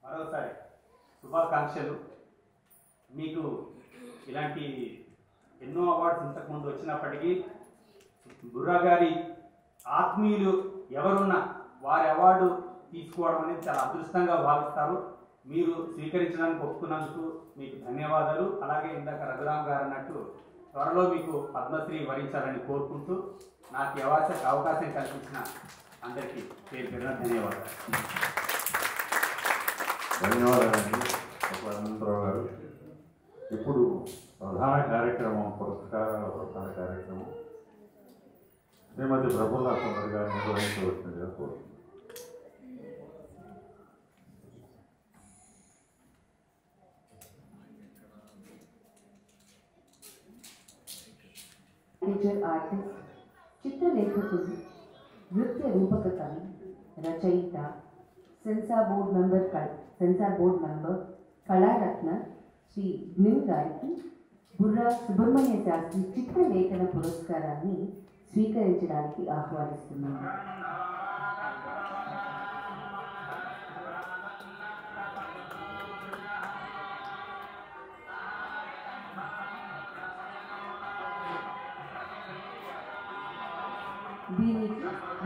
మరోసారి శుభాకాంక్షలు. మీకు ఇలాంటి ఎన్నో అవార్డ్స్ ఇంతకుముందు వచ్చినప్పటికీ బుర్రా గారి ఆత్మీయులు ఎవరున్నా వారి అవార్డు తీసుకోవడం అనేది చాలా అదృష్టంగా భావిస్తారు. మీరు స్వీకరించడానికి ఒప్పుకున్నందుకు మీకు ధన్యవాదాలు. అలాగే ఇందాక రఘురామ్ గారు అన్నట్టు త్వరలో మీకు పద్మశ్రీ వరించాలని కోరుకుంటూ నాకు అవకాశం కల్పించిన అందరికీ పేరు పేరున ధన్యవాదాలు. ధన్యవాదాలండి అనంతరావు గారు. ఇప్పుడు ప్రధాన కార్యక్రమం, పురస్కారాల ప్రధాన కార్యక్రమం శ్రీమతి ప్రఫుల్ల సుందర్ గారు నిర్వహించవలసిందిగా కోరుతున్నాను. ఆర్టిస్ట్, చిత్రలేఖకులు, నృత్య రూపక కవి, రచయిత, censor board member, Kalaratna Shri నిమ్ గారికి బుర్రా సుబ్రహ్మణ్య శాస్త్రి చిత్రలేఖన పురస్కారాన్ని స్వీకరించడానికి ఆహ్వానిస్తున్నాను.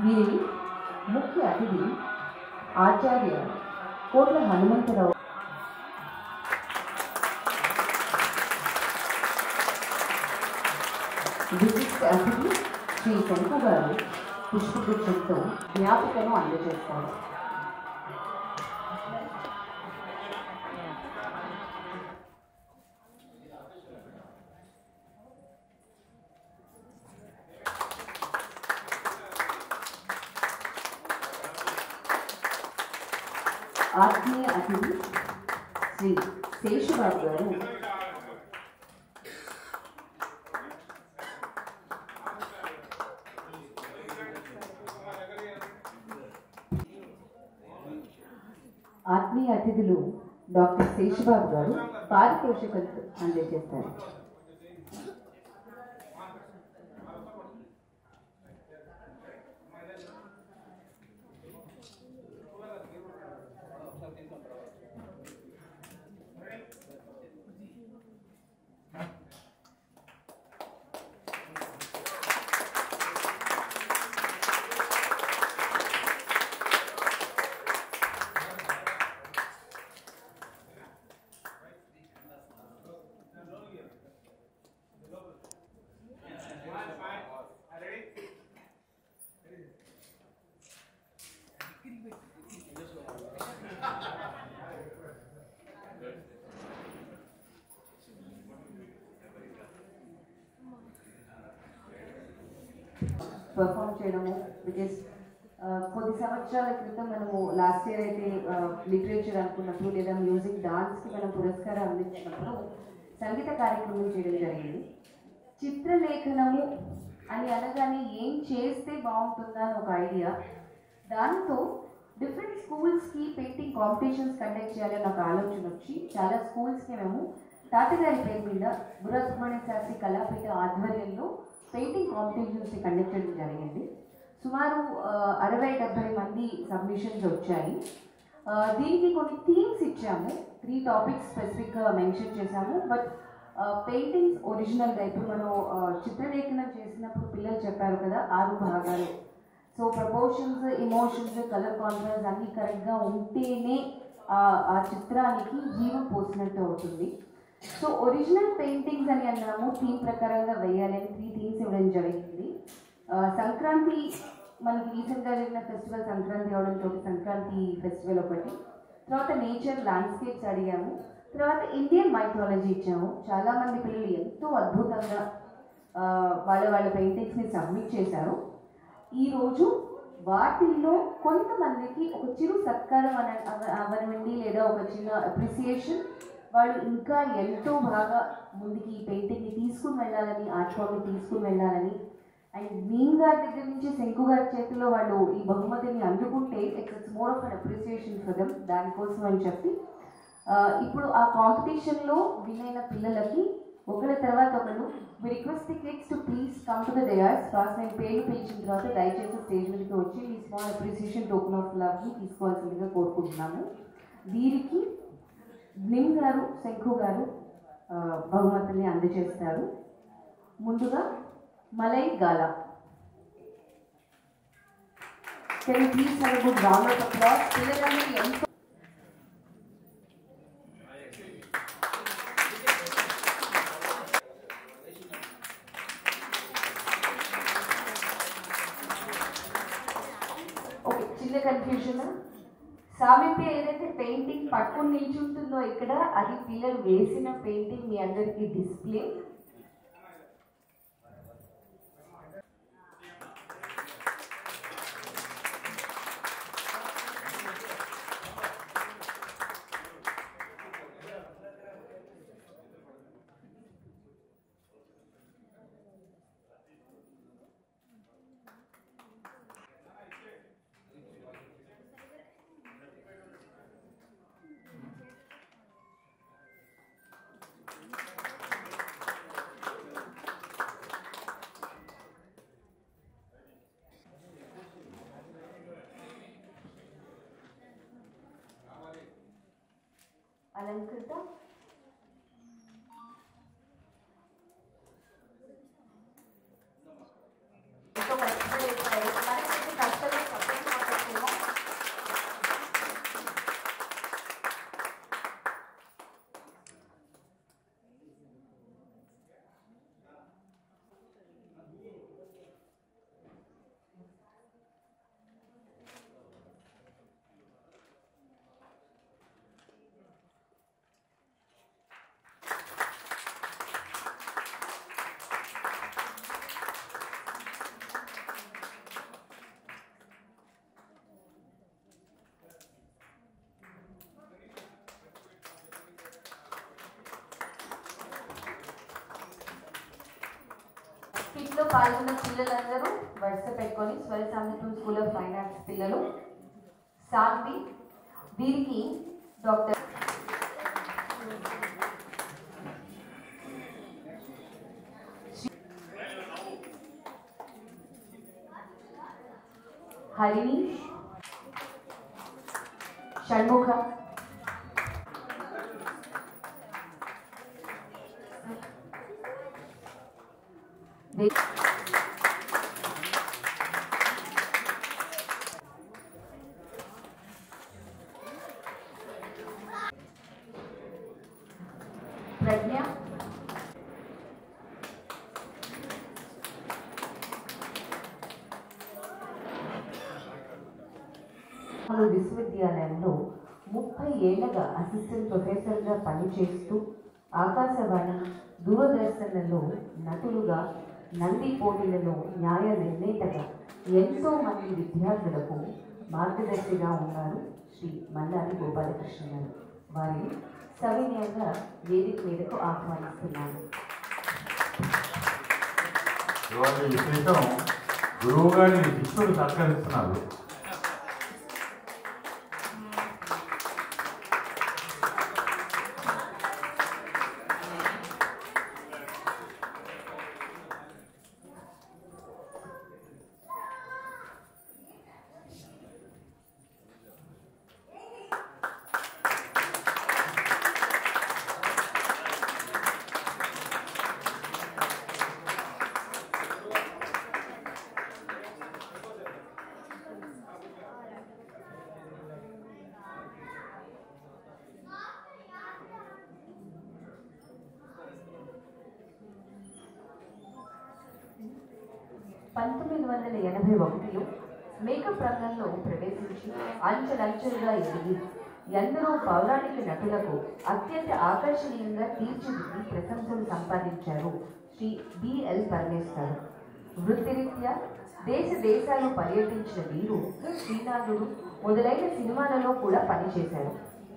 వీరి ముఖ్య అతిథి ఆచార్య కోట్ల హనుమంతరావు. విశిష్ట అతిథి శ్రీ శంకు గారు పుష్పగుచ్చంతో జ్ఞాపికను అందజేస్తారు. ఆత్మీయ అతిథి శ్రీ శేషబాబు గారు ఆత్మీయ అతిథులు డాక్టర్ శేషబాబు గారు పారితోషికలు అందజేస్తారు. పర్ఫామ్ చేయడము, బికాస్ కొద్ది సంవత్సరాల క్రితం మనము లాస్ట్ ఇయర్ అయితే లిటరేచర్ అనుకున్నప్పుడు లేదా మ్యూజిక్ డాన్స్కి మనం పురస్కారం అందించినప్పుడు సంగీత కార్యక్రమం చేయడం జరిగింది. చిత్రలేఖనము అని అనగానే ఏం చేస్తే బాగుంటుందా అని ఒక ఐడియా. దాంతో డిఫరెంట్ స్కూల్స్కి పెయింటింగ్ కాంపిటీషన్స్ కండక్ట్ చేయాలని ఒక ఆలోచన వచ్చి చాలా స్కూల్స్కి మేము తాతగారి పేరు మీద బుర్రా సుబ్రహ్మణ్య శాస్త్రి కళాపీఠ ఆధ్వర్యంలో పెయింటింగ్ కాంపిటీషన్స్ని కండక్ట్ చేయడం జరిగింది. సుమారు 60-70 మంది సబ్మిషన్స్ వచ్చాయి. దీనికి కొన్ని థీమ్స్ ఇచ్చాము, 3 టాపిక్స్ స్పెసిఫిక్గా మెన్షన్ చేశాము. బట్ పెయింటింగ్స్ ఒరిజినల్గా ఇప్పుడు మనం చిత్రలేఖనం చేసినప్పుడు పిల్లలు చెప్పారు కదా 6 భాగాలు. So proportions, emotions, colour contrast అన్నీ కరెక్ట్గా ఉంటేనే ఆ చిత్రానికి జీవం పోసినట్టు అవుతుంది. సో ఒరిజినల్ పెయింటింగ్స్ అని అన్నాము, థీమ్ ప్రకారంగా వేయాలని 3 థీమ్స్ ఇవ్వడం జరిగింది. సంక్రాంతి మనకి రీసెంట్గా జరిగిన ఫెస్టివల్ సంక్రాంతి అవడంతో సంక్రాంతి ఫెస్టివల్ ఒకటి, తర్వాత నేచర్ ల్యాండ్స్కేప్స్ అడిగాము, తర్వాత ఇండియన్ మైథాలజీ ఇచ్చాము. చాలామంది పిల్లలు ఎంతో అద్భుతంగా వాళ్ళ పెయింటింగ్స్ని సబ్మిట్ చేశారు. ఈరోజు వాటిల్లో కొంతమందికి ఒక చిరు సత్కారం అవనివ్వండి లేదా ఒక చిన్న అప్రిసియేషన్, వాళ్ళు ఇంకా ఎంతో బాగా ముందుకి ఈ పెయింటింగ్ని తీసుకుని వెళ్ళాలని, ఆర్ట్ ఫామ్ని తీసుకుని వెళ్ళాలని, అండ్ మీన్ గారి దగ్గర నుంచి శంకు గారి చేతిలో వాళ్ళు ఈ బహుమతిని అందుకుంటే it's more of an appreciation for them. దానికోసం అని చెప్పి ఇప్పుడు ఆ కాంపిటీషన్లో విన్ అయిన పిల్లలకి ఒకరి తర్వాత ఒకరు we request the kids to please come to the dais. First నేను పేరు పిలిచిన తర్వాత దయచేసి స్టేజ్ మీదకి వచ్చి ఈ స్మాల్ అప్రిసియేషన్ టోకెన్ ఆఫ్ లవ్ని తీసుకోవాల్సిందిగా కోరుకుంటున్నాము. వీరికి నిమ్ గారు, శంకు గారు బహుమతిని అందజేస్తారు. ముందుగా మలై గాలా. Can you please have a good round of applause? పిల్లలందరూ ఎంతో చిన్న కన్ఫ్యూజన్. సామీప్య ఏదైతే పెయింటింగ్ పట్టుకుని నిల్చుంటుందో ఇక్కడ, అది పిల్లలు వేసిన పెయింటింగ్ మీ అందరికీ డిస్ప్లే. అలంకృత స్కిట్లో పాల్గొన్న పిల్లలందరూ వరుస పెట్టుకొని స్వర సాంగత్యం స్కూల్ ఆఫ్ ఫైన్ ఆర్ట్స్ పిల్లలు. సాన్వి, వీరికి డాక్టర్ హరీష్, షణ్ముఖ, ప్రజ్ఞ, విశ్వవిద్యాలయంలో 30 ఏళ్లుగా అసిస్టెంట్ ప్రొఫెసర్గా పనిచేస్తూ ఆకాశవాణి, దూరదర్శన్లలో నటులుగా, నంది పోటీలలో న్యాయ నిర్ణేతగా ఎంతో మంది విద్యార్థులకు మార్గదర్శిగా ఉన్నారు శ్రీ మల్లాది గోపాలకృష్ణ గారు. వారిని సవినయంగా వేదిక మీదకు ఆహ్వానిస్తున్నాను. ఇవాళ విశేషం గురువు గారిని శిష్యుడు సత్కరిస్తున్నారు. 1981లో మేకప్ రంగంలో ప్రవేశించి అంచెలంచెలుగా ఎదిగి ఎందరో పౌరాణిక నటులకు అత్యంత ఆకర్షణీయంగా తీర్చిదిద్ది ప్రశంసలు సంపాదించారు శ్రీ బిఎల్ పరమేశ్వర్. వృత్తిరీత్యా దేశాలు పర్యటించిన వీరు శ్రీనాథుడు మొదలైన సినిమాలలో కూడా పనిచేశారు.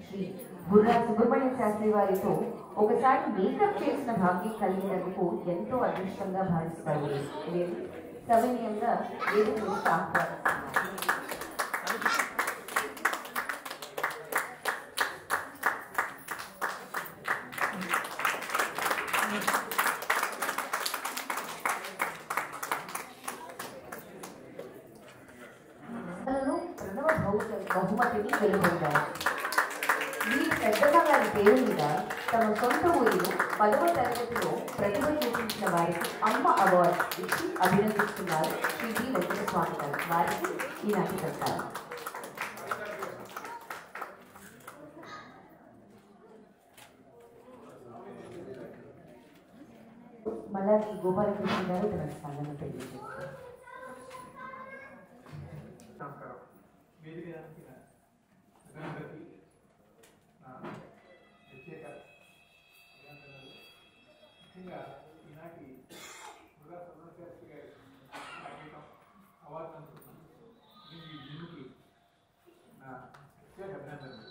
శ్రీ బుర్రా సుబ్రహ్మణ్య శాస్త్రి వారితో ఒకసారి మేకప్ చేసిన భాగ్యం కలిగినందుకు ఎంతో అదృష్టంగా భావిస్తారు. నేను సవినయంగా వేదిక ఆహ్వానిస్తున్నాను. ప్రణవ బహుమతిని వెలువడ్డారు. వీరి పెద్దమ్మ గారి పేరు మీద తమ సొంత ఊరిలో 10వ తరగతిలో ప్రతిభ చూపించిన వారికి అమ్మ అవార్డు ఇచ్చి అభినందిస్తున్నారు శ్రీ బి వెంకటస్వామి గారు. వారికి ఈనాటి సత్కారం. మల్లాది గోపాలకృష్ణ గారు తన స్పందన తెలియజేస్తారు. ముఖ్యంగా ఈనాటి బుర్రా సుబ్రహ్మణ్య శాస్త్రి గారి అవార్డు అందుకున్నాను. ఈ జిమ్కి నా ప్రత్యేక అభినందనలు.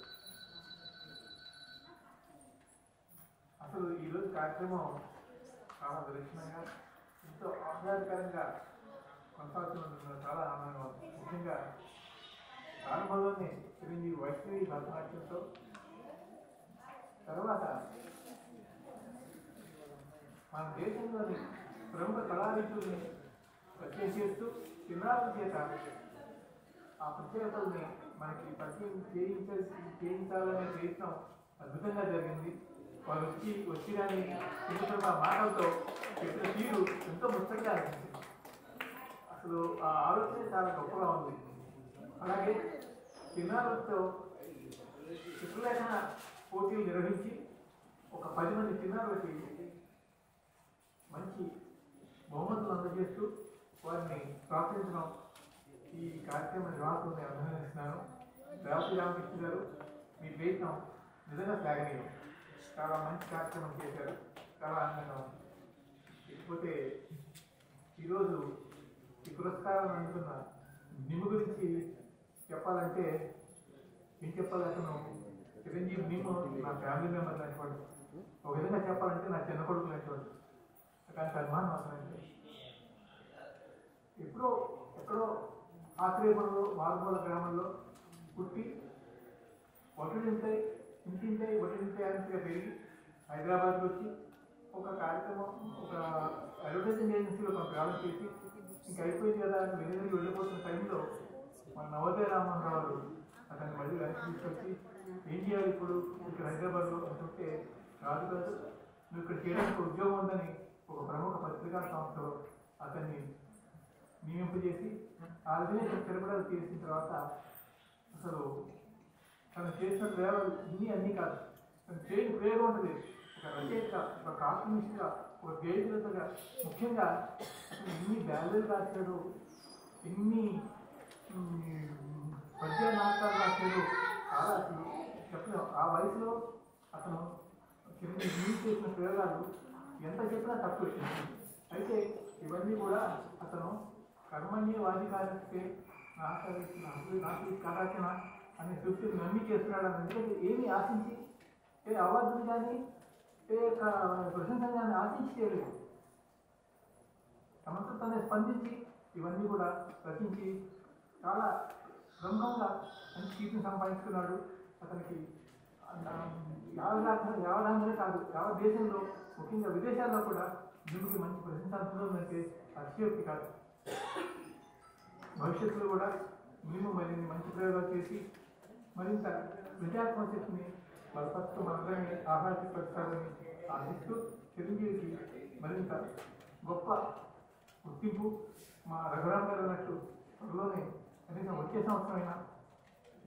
అసలు ఈరోజు కార్యక్రమం చాలా విలక్షణంగా ఎంతో ఆహ్లాదకరంగా కొనసాగుతున్న చాలా ఆనందంగా ఉంది. ముఖ్యంగా ప్రారంభంలోనే చిరంజీవి వైష్ణవి భరతనాట్యంతో, తర్వాత మన దేశంలోని ప్రముఖ కళారీతుల్ని పరిచయం చేస్తూ చిన్నారుల చేత ఆ ప్రత్యేకతల్ని మనకి పరిచయం చేయించాలనే ప్రయత్నం అద్భుతంగా జరిగింది. వారు వచ్చి కానీ చిన్న మాటలతో చెప్పిన తీరు ఎంతో ముచ్చటగా అనిపించింది. అసలు ఆ ఆలోచన చాలా గొప్పగా ఉంది. అలాగే చిన్నారులతో చిత్రలేఖన పోటీలు నిర్వహించి ఒక 10 మంది చిన్నారులకి మంచి బహుమతులు అందజేస్తూ వారిని ప్రోత్సహించడం ఈ కార్యక్రమ నిర్వాహకులను అభినందిస్తున్నాను. రేవతి రామకృష్ణ గారు, మీ ప్రయత్నం నిజంగా శ్లాఘనీయం. చాలా మంచి కార్యక్రమం చేశారు. చాలా ఆనందంగా ఉంది. ఇకపోతే ఈరోజు ఈ పురస్కారాన్ని అందుకున్న నిమ్ము గురించి చెప్పాలంటే ఏం చెప్పాలి? అతను చిరంజీవి నిమ్ము నా ఫ్యామిలీ మెంబర్ లాంటివాడు. ఒక విధంగా చెప్పాలంటే నా చిన్న కొడుకు లాంటివాడు. కానీ అభిమానం అవసరం. ఎక్కడో ఆశ్రయపురంలో మారుమూల గ్రామంలో పుట్టి వడ్డింటాయి ఇంటింటాయి వడ్డింటాయి పెరిగి హైదరాబాద్కి వచ్చి ఒక కార్యక్రమం, ఒక అడ్వర్టైజింగ్ ఏజెన్సీలో కొంత కాలం చేసి ఇంకా అయిపోయింది కదా అని వెనుదిరిగి వెళ్ళిపోతున్న టైంలో మన నవోదయ రామన్ రావు అతన్ని మళ్ళీ వెనక్కి తీసుకొచ్చి ఏం చేయాలి ఇప్పుడు ఇక్కడ హైదరాబాద్లో అనుకుంటే, రాదు కాదు నువ్వు ఇక్కడ చేయడానికి ఉద్యోగం ఉందని ఒక ప్రముఖ పత్రికా సంస్థలో అతన్ని నియమింపజేసి ఆ విధంగా తిరుపతి చేసిన తర్వాత అసలు తను చేసిన ప్రయోగాలు అన్నీ కాదు, తను చేయని ప్రయోగం ఉంటుంది. ఒక రచయితగా, ఒక కార్టూనిస్ట్గా, ఒక గేయకులుగా, ముఖ్యంగా అసలు ఎన్ని బ్యాలెలు రాశాడు, ఎన్ని పద్య నాటకాలు రాశాడు. చాలా అసలు చెప్పలేము. ఆ వయసులో అతను చిరంజీవి చేసిన ప్రయోగాలు ఎంత చెప్పినా తక్కువ. అయితే ఇవన్నీ కూడా అతను కర్మణ్యవాధికారిస్తే నాకు కథాచన అనే సూక్తిని నమ్మి చేస్తున్నాడు. ఎందుకంటే ఏమి ఆశించి అవార్డులు కానీ ప్రశంసలు కానీ ఆశించి చేయలేదు. తమతో తనే స్పందించి ఇవన్నీ కూడా రచించి చాలా బ్రహ్మంగా మంచి కీర్తిని సంపాదించుకున్నాడు. అతనికి యావదాంగనే కాదు, యావ దేశంలో ముఖ్యంగా విదేశాల్లో కూడా దీనికి మంచి ప్రశంసాత్మకంటే అతిశయోక్తి కాదు. భవిష్యత్తులో కూడా మేము మరిన్ని మంచి ప్రయోగాలు చేసి మరింత విద్యాత్మక శక్తిని బలపరుస్తూ మనందరినీ ఆహ్లాదపరుస్తారని ఆశిస్తూ చిరంజీవికి మరింత గొప్ప గుర్తింపు మా రఘురామ్ గారు అన్నట్టు త్వరలోనే కనీసం వచ్చే సంవత్సరమైనా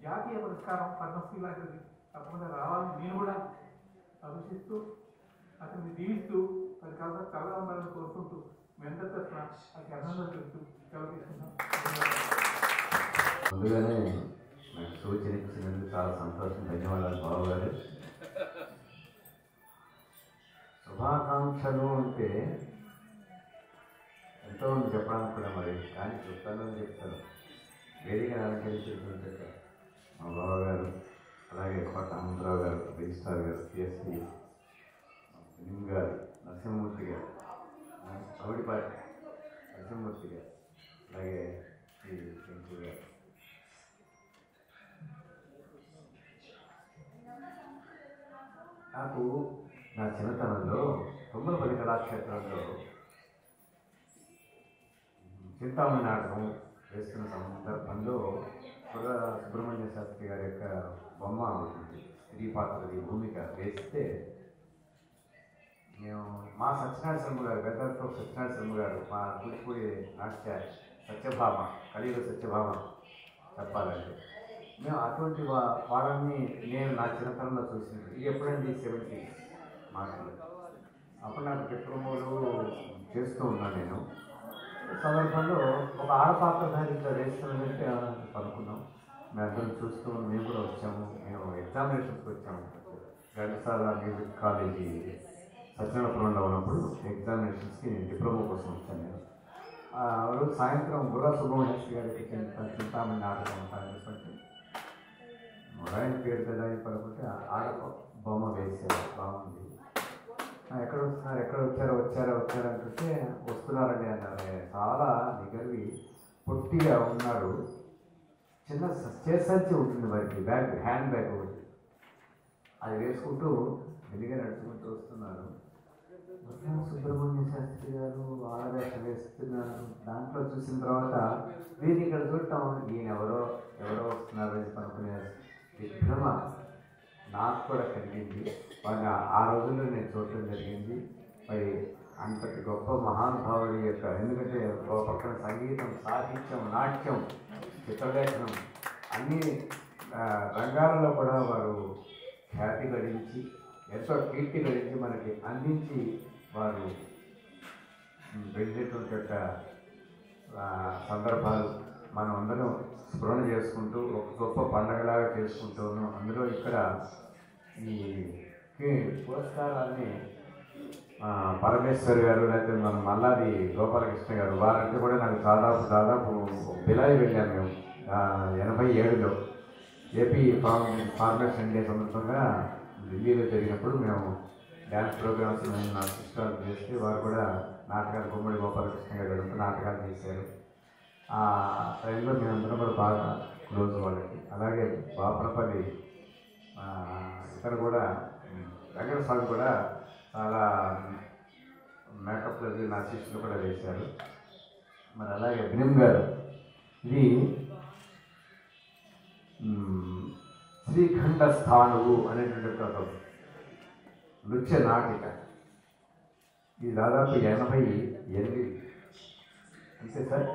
జాతీయ పురస్కారం పద్మశ్రీ లాంటిది తప్పకుండా రావాలని నేను కూడా అభిషిస్తూ అతన్ని దీవిస్తూ అది కాకుండా చాలా ఉండాలని కోరుకుంటూ మీ అందరి తరఫున అది అభినందనలు తెలుస్తూ సెలవు తీసుకుంటాం. ముందుగానే నాకు సూచన ఇచ్చినందుకు చాలా సంతోషం. ధన్యవాదాలు బాబు గారు. శుభాకాంక్షలు అంటే ఎంతోమంది చెప్పడానికి కూడా మరి కానీ చెప్తానని చెప్తాను. వేదికను అలంకరించేటువంటి మా బాబు గారు, అలాగే కోట హనుమంతరావు గారు, రిజిస్ట్రార్ గారు, పిఎస్పి నిమ్ గారు, నరసింహమూర్తి గారు, కబడిపాటి నరసింహమూర్తి గారు, అలాగే శ్రీ శంకర్ గారు. నాకు నా చిన్నతనంలో తుమ్మలపల్లి కళాక్షేత్రంలో చింతామణి నాటకం వేస్తున్న సందర్భంలో సుబ్రహ్మణ్య శాస్త్రి గారి యొక్క బొమ్మ ఉంటుంది, స్త్రీ పాత్రది భూమిక వేస్తే మేము మా సత్యనారాయణ శర్మ గారు, గద్దర్తో సత్యనారాయణ శర్మ గారు, మా కూచిపూడి నాట్య సత్యభామ, కలియుగ సత్యభామ చెప్పాలంటే మేము అటువంటి వాళ్ళని నేను నా చిన్నతనంలో చూసింది. ఇది ఎప్పుడండి 70 మాటలు. అప్పుడు నాకు డిప్లొమాలు చేస్తూ ఉన్నాను. నేను సందర్భంలో ఒక ఆడపాత్రధారి ఇట్లా వేస్తున్నదంటే అనుకున్నాం. మేము అందరం చూస్తూ మేము కూడా వచ్చాము. మేము ఎగ్జామినేషన్స్కి వచ్చాము. ఘంటసాల మ్యూజిక్ కాలేజీ సత్యనారాయణపురంలో ఉన్నప్పుడు ఎగ్జామినేషన్స్కి డిప్లొమా కోసం వచ్చాను నేను. రోజు సాయంత్రం గుర్రా సుబ్రహ్మణ్య గారికి చింతామణి నాటకం ఉంటాను. మొరాయిన పేరు కదా అని పడుకుంటే ఆడ బొమ్మ వేసారు, బాగుంది. ఎక్కడ వస్తున్నారు, ఎక్కడ వచ్చారా అంటుంటే వస్తున్నారండి అన్నారు. చాలా నిగర్వి పొట్టిగా ఉన్నారు. చిన్న చేసంచి ఉంటుంది వారికి, బ్యాగ్ హ్యాండ్ బ్యాగ్ ఒకటి, అది వేసుకుంటూ మెల్లిగా నడుచుకుంటూ వస్తున్నారు. సుబ్రహ్మణ్య శాస్త్రి గారు ఆడవేష వేస్తున్నారు. దాంట్లో చూసిన తర్వాత వీరిని ఇక్కడ చూడటం ఈయన ఎవరో వస్తున్నారు అని అనుకునే విభ్రమ నాకు కూడా కలిగింది. వాళ్ళ ఆ రోజుల్లో నేను చూడటం జరిగింది. మరి అంతటి గొప్ప మహానుభావుడి యొక్క, ఎందుకంటే ఒక పక్కన సంగీతం, సాహిత్యం, నాట్యం, చిత్రలేఖనం అన్ని రంగాలలో కూడా వారు ఖ్యాతి గడించి, ఎంతో కీర్తి గడించి మనకి అందించి వారు వెళ్ళేటువంటి యొక్క సందర్భాలు మనం అందరం స్మరణ చేసుకుంటూ ఒక గొప్ప పండగలాగా చేసుకుంటూను. అందులో ఇక్కడ ఈ పురస్కారాన్ని పరమేశ్వర్ గారు, లేకపోతే మన మల్లాది గోపాలకృష్ణ గారు, వారంటే కూడా నాకు దాదాపు బిలాయి వెళ్ళాము మేము 87లో ఏపీ ఫార్మర్స్ ఇండియా సందర్భంగా ఢిల్లీలో జరిగినప్పుడు మేము డ్యాన్స్ ప్రోగ్రామ్స్ నా సిస్టర్ చేస్తే వారు కూడా నాటకాలు, గుమ్మడి గోపాలకృష్ణ గారు నాటకాలు చేశారు. ఆ టైంలో మేమందరం కూడా బాగా క్లోజ్ వాళ్ళకి. అలాగే బాపనపల్లి ఇక్కడ కూడా వెంకటస్వామి కూడా చాలా మేకప్లు నా శిష్యులు కూడా వేశారు. మరి అలాగే వినిమ్ గారు, ఇది శ్రీఖండ స్థానువు అనేటువంటి ఒక నృత్య నాటిక. ఇది దాదాపు 88 అంతే సార్,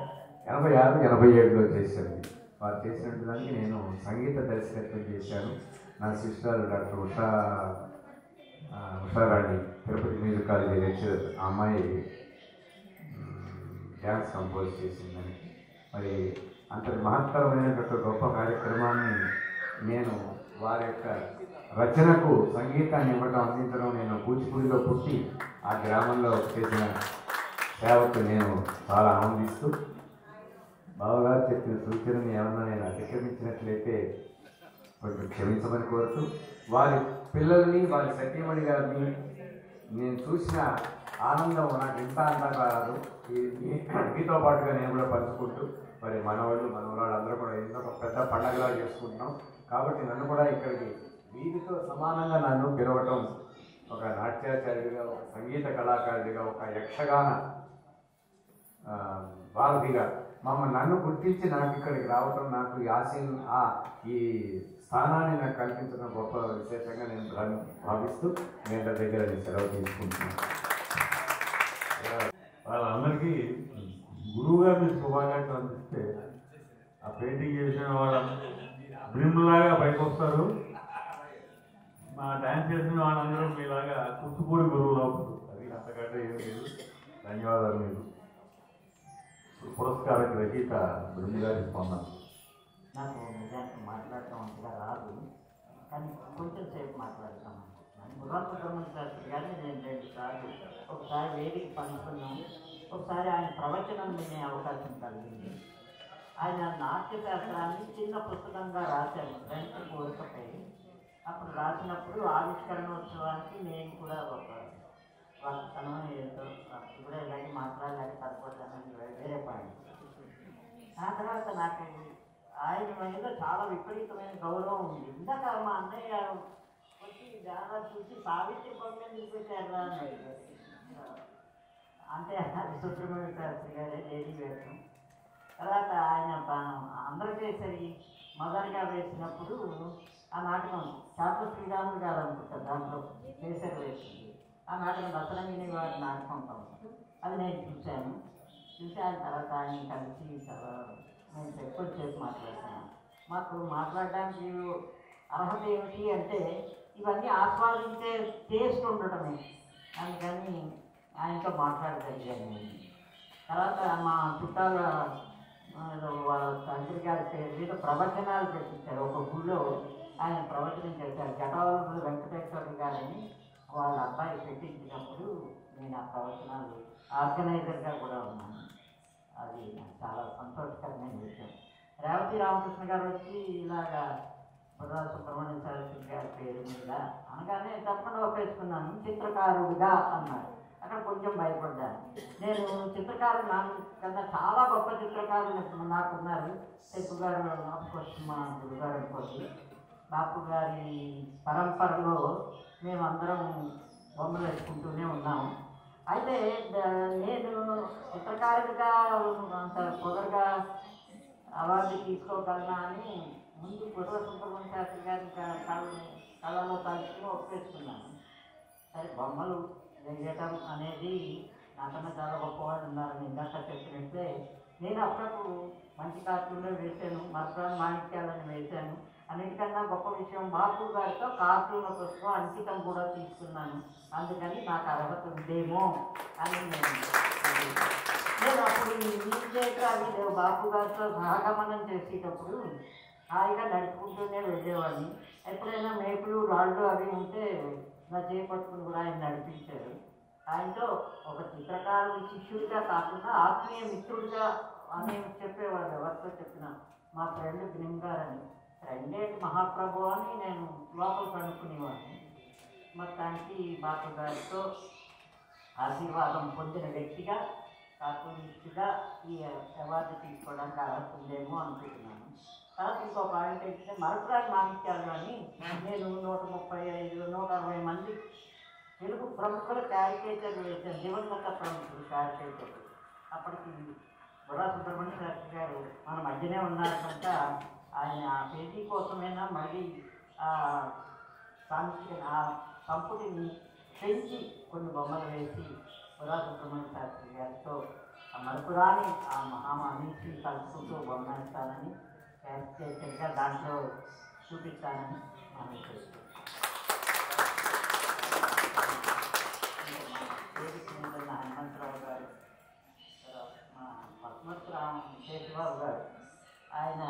86, 87లో చేశారు. వారు చేసినట్టు దానికి నేను సంగీత దర్శకత్వం చేశాను. నా sister doctor Usharani, Tirupati music college lecturer, ఆ అమ్మాయి డ్యాన్స్ కంపోజ్ చేసిందని. మరి అంతటి మహత్తరమైనటువంటి గొప్ప కార్యక్రమాన్ని నేను వారి యొక్క రచనకు సంగీతాన్ని ఇవ్వడం, అందించడం, నేను కూచిపూడిలో పుట్టి ఆ గ్రామంలో చేసిన సేవకు నేను చాలా ఆనందిస్తూ, బావగారు చెప్పిన సూచనని ఏమన్నా నేను అతిక్రమించినట్లయితే కొంచెం క్షమించమని కోరుతూ, వారి పిల్లల్ని, వారి సతీమణి గారిని నేను చూసిన ఆనందం నాకు ఇంత అంతా కాదు. మీతో పాటుగా నేను కూడా పంచుకుంటూ, మరి మనవాళ్ళు అందరూ కూడా ఎన్నో ఒక పెద్ద పండగలా చేసుకుంటున్నాం. కాబట్టి నన్ను కూడా ఇక్కడికి వీరితో సమానంగా నన్ను పిలవటం, ఒక నాట్యాచార్యుడిగా, ఒక సంగీత కళాకారుడిగా, ఒక యక్షగాన వారధిగా నన్ను గుర్తించి నాకు ఇక్కడికి రావటం, నాకు ఈ స్థానాన్ని నాకు కల్పించడం గొప్ప విశేషంగా నేను భావిస్తూ నేను దగ్గర సెలవు తీసుకుంటున్నాను. వాళ్ళందరికీ గురువు గారిని శుభాకాంక్షలు అందిస్తే ఆ పెయింటింగ్ చేసిన వాళ్ళు బ్రిమ్లాగా పైకి వస్తారు. మా డ్యాన్స్ చేసిన వాళ్ళందరూ మీలాగా కూచిపూడి గురువులు అవుతారు. అది అంతకంటే ఏం లేదు. ధన్యవాదాలు మీకు. బ్రహ్మగారి స్పందన. నాకు నిజానికి మాట్లాడటం అంతగా రాదు, కానీ కొంచెం సేపు మాట్లాడతాం అనుకుంటున్నాను. బుర్రా సుబ్రహ్మణ్య శాస్త్రి గారిని నేను 2 సార్లు, ఒకసారి వేదిక పంచుకున్నాం, ఒకసారి ఆయన ప్రవచనం వినే అవకాశం కలిగింది. ఆయన నాట్యశాస్త్రాన్ని చిన్న పుస్తకంగా రాశాను ఫ్రెంచ్ కోరికపై. అప్పుడు రాసినప్పుడు ఆవిష్కరణోత్సవానికి నేను కూడా ఒక వక్తనం ఏదో అప్పుడు కూడా ఇలాగే మాట్లాడలేక సరిపోతానని వేరే పాయింట్. ఆ తర్వాత నాకు ఆయన మీద చాలా విపరీతమైన గౌరవం ఉంది. ఇందాక మా అన్నయ్య వచ్చి దాదాపు చూసి సావిత్రి పనులు ఎందుకు పెట్టారా అని అడిగారు. అంటే అది సుబ్రహ్మణ్య శాస్త్రి గారే లేడీ వేషం. తర్వాత ఆయన ఆంధ్రకేసరి మొదలుగా వేసినప్పుడు ఆ నాటకం శాస్త్ర శ్రీరాములు గారు అనుకుంటారు, దాంట్లో కేసరి వేసింది. ఆ నాటకం దసరంగిని వారి నాటకం ఉంటుంది, అది నేను చూశాను. చూసిన తర్వాత ఆయన కలిసి చాలా నేను ఎక్కువ చేసి మాట్లాడుతున్నాను. మాకు మాట్లాడడానికి అర్హత ఏమిటి అంటే ఇవన్నీ ఆస్వాదించే టేస్ట్ ఉండటమే, అందుకని ఆయనతో మాట్లాడగలిగాను. తర్వాత మా చుట్టాల వాళ్ళ తండ్రి గారి పేరు మీద ప్రవచనాలు పెట్టించారు. ఒక గుళ్ళో ఆయన ప్రవచనం చేశారు. జటావళుడు వెంకటేశ్వర గారిని వాళ్ళ అబ్బాయి పెట్టించినప్పుడు నేను ఆ ప్రవచనాలు ఆర్గనైజర్గా కూడా ఉన్నాను. అది నాకు చాలా సంతోషకరమైన విషయం. రేవతి రామకృష్ణ గారు వచ్చి ఇలాగా బుర్రా సుబ్రహ్మణ్య శాస్త్రి గారి పేరు మీద అనగానే తప్పకుండా ఒప్పేసుకున్నాను. చిత్రకారుడిగా అన్నారు. అక్కడ కొంచెం భయపడ్డాను. నేను చిత్రకారుడు కన్నా చాలా గొప్ప చిత్రకారులు నాకున్నారు. టెక్కు గారు ఆఫ్కోర్స్ మా గురుగారు అనుకోండి. బాపు గారి పరంపరలో మేమందరం బొమ్మలు వేసుకుంటూనే ఉన్నాము. అయితే నేను చిత్రకారుడిగా అంత పొగరుగా అవార్డు తీసుకోగలనా అని ముందు బుర్రా సుబ్రహ్మణ్య శాస్త్రి గారి కళలో తలుచుకుని ఒప్పేసుకున్నాను. సరే బొమ్మలు వేయటం అనేది నాకన్నా చాలా గొప్పవాళ్ళు ఉన్నారని ఇందాక చెప్పినట్లే నేను అప్పుడప్పుడు మంచి కార్టూన్లో వేశాను, మర్రాన్ మాణిక్యాలను వేశాను. అన్నిటికన్నా గొప్ప విషయం బాపు గారితో కార్టూన్ల కోసం అంకితం కూడా తీసుకున్నాను. అందుకని నాకు అర్హత ఉందేమో అని నేను అప్పుడు చేత అవి లేవు. బాపు గారితో సహగమనం చేసేటప్పుడు హాయిగా నడుపుకుంటూనే వెళ్ళేవాడిని. ఎప్పుడైనా మేపులు రాళ్ళు అవి ఉంటే నా చేపట్టుకుని కూడా ఆయన నడిపించారు. ఆయనతో ఒక చిత్రకారుడు శిష్యుడిగా కాకుండా ఆత్మీయ మిత్రుడిగా అని చెప్పేవాడు. ఎవరితో చెప్పిన మా ఫ్రెండ్ గ్రిమ్ గారని, ఫ్రెండేటి మహాప్రభు అని నేను లోపల కనుక్కునేవాడిని. మొత్తానికి బాపు గారితో ఆశీర్వాదం పొందిన వ్యక్తిగా కార్టూనిస్ట్గా ఈ అవార్డు తీసుకోవడానికి అర్హత ఉందేమో అనుకుంటున్నాను. తర్వాత ఇంకో పాయింట్ ఏంటంటే మరపురాని మాణిక్యాలు అని నేను 135, 160 మంది తెలుగు ప్రముఖుల క్యారికేచర్లు వేశాను. దివంగత ప్రముఖులు క్యారికేచర్లు. అప్పటికి బుర్రా సుబ్రహ్మణ్య శాస్త్రి గారు మన మధ్యనే ఉన్నారు కనుక ఆయన ఆ పేజీ కోసమైనా మళ్ళీ ఆ సంపుటిని పెంచి కొన్ని బొమ్మలు వేసి బుర్రా సుబ్రహ్మణ్య శాస్త్రి గారితో ఆ మరపురాని ఆ మహామనిషి కలుపుకుంటూ బొమ్మ ఇస్తానని క్యారికేచర్గా దాంట్లో చూపిస్తానని మనం చేస్తాం. హనుమంతరావు గారు, మా పద్మశ్రామ్ శేషబాబు గారు, ఆయన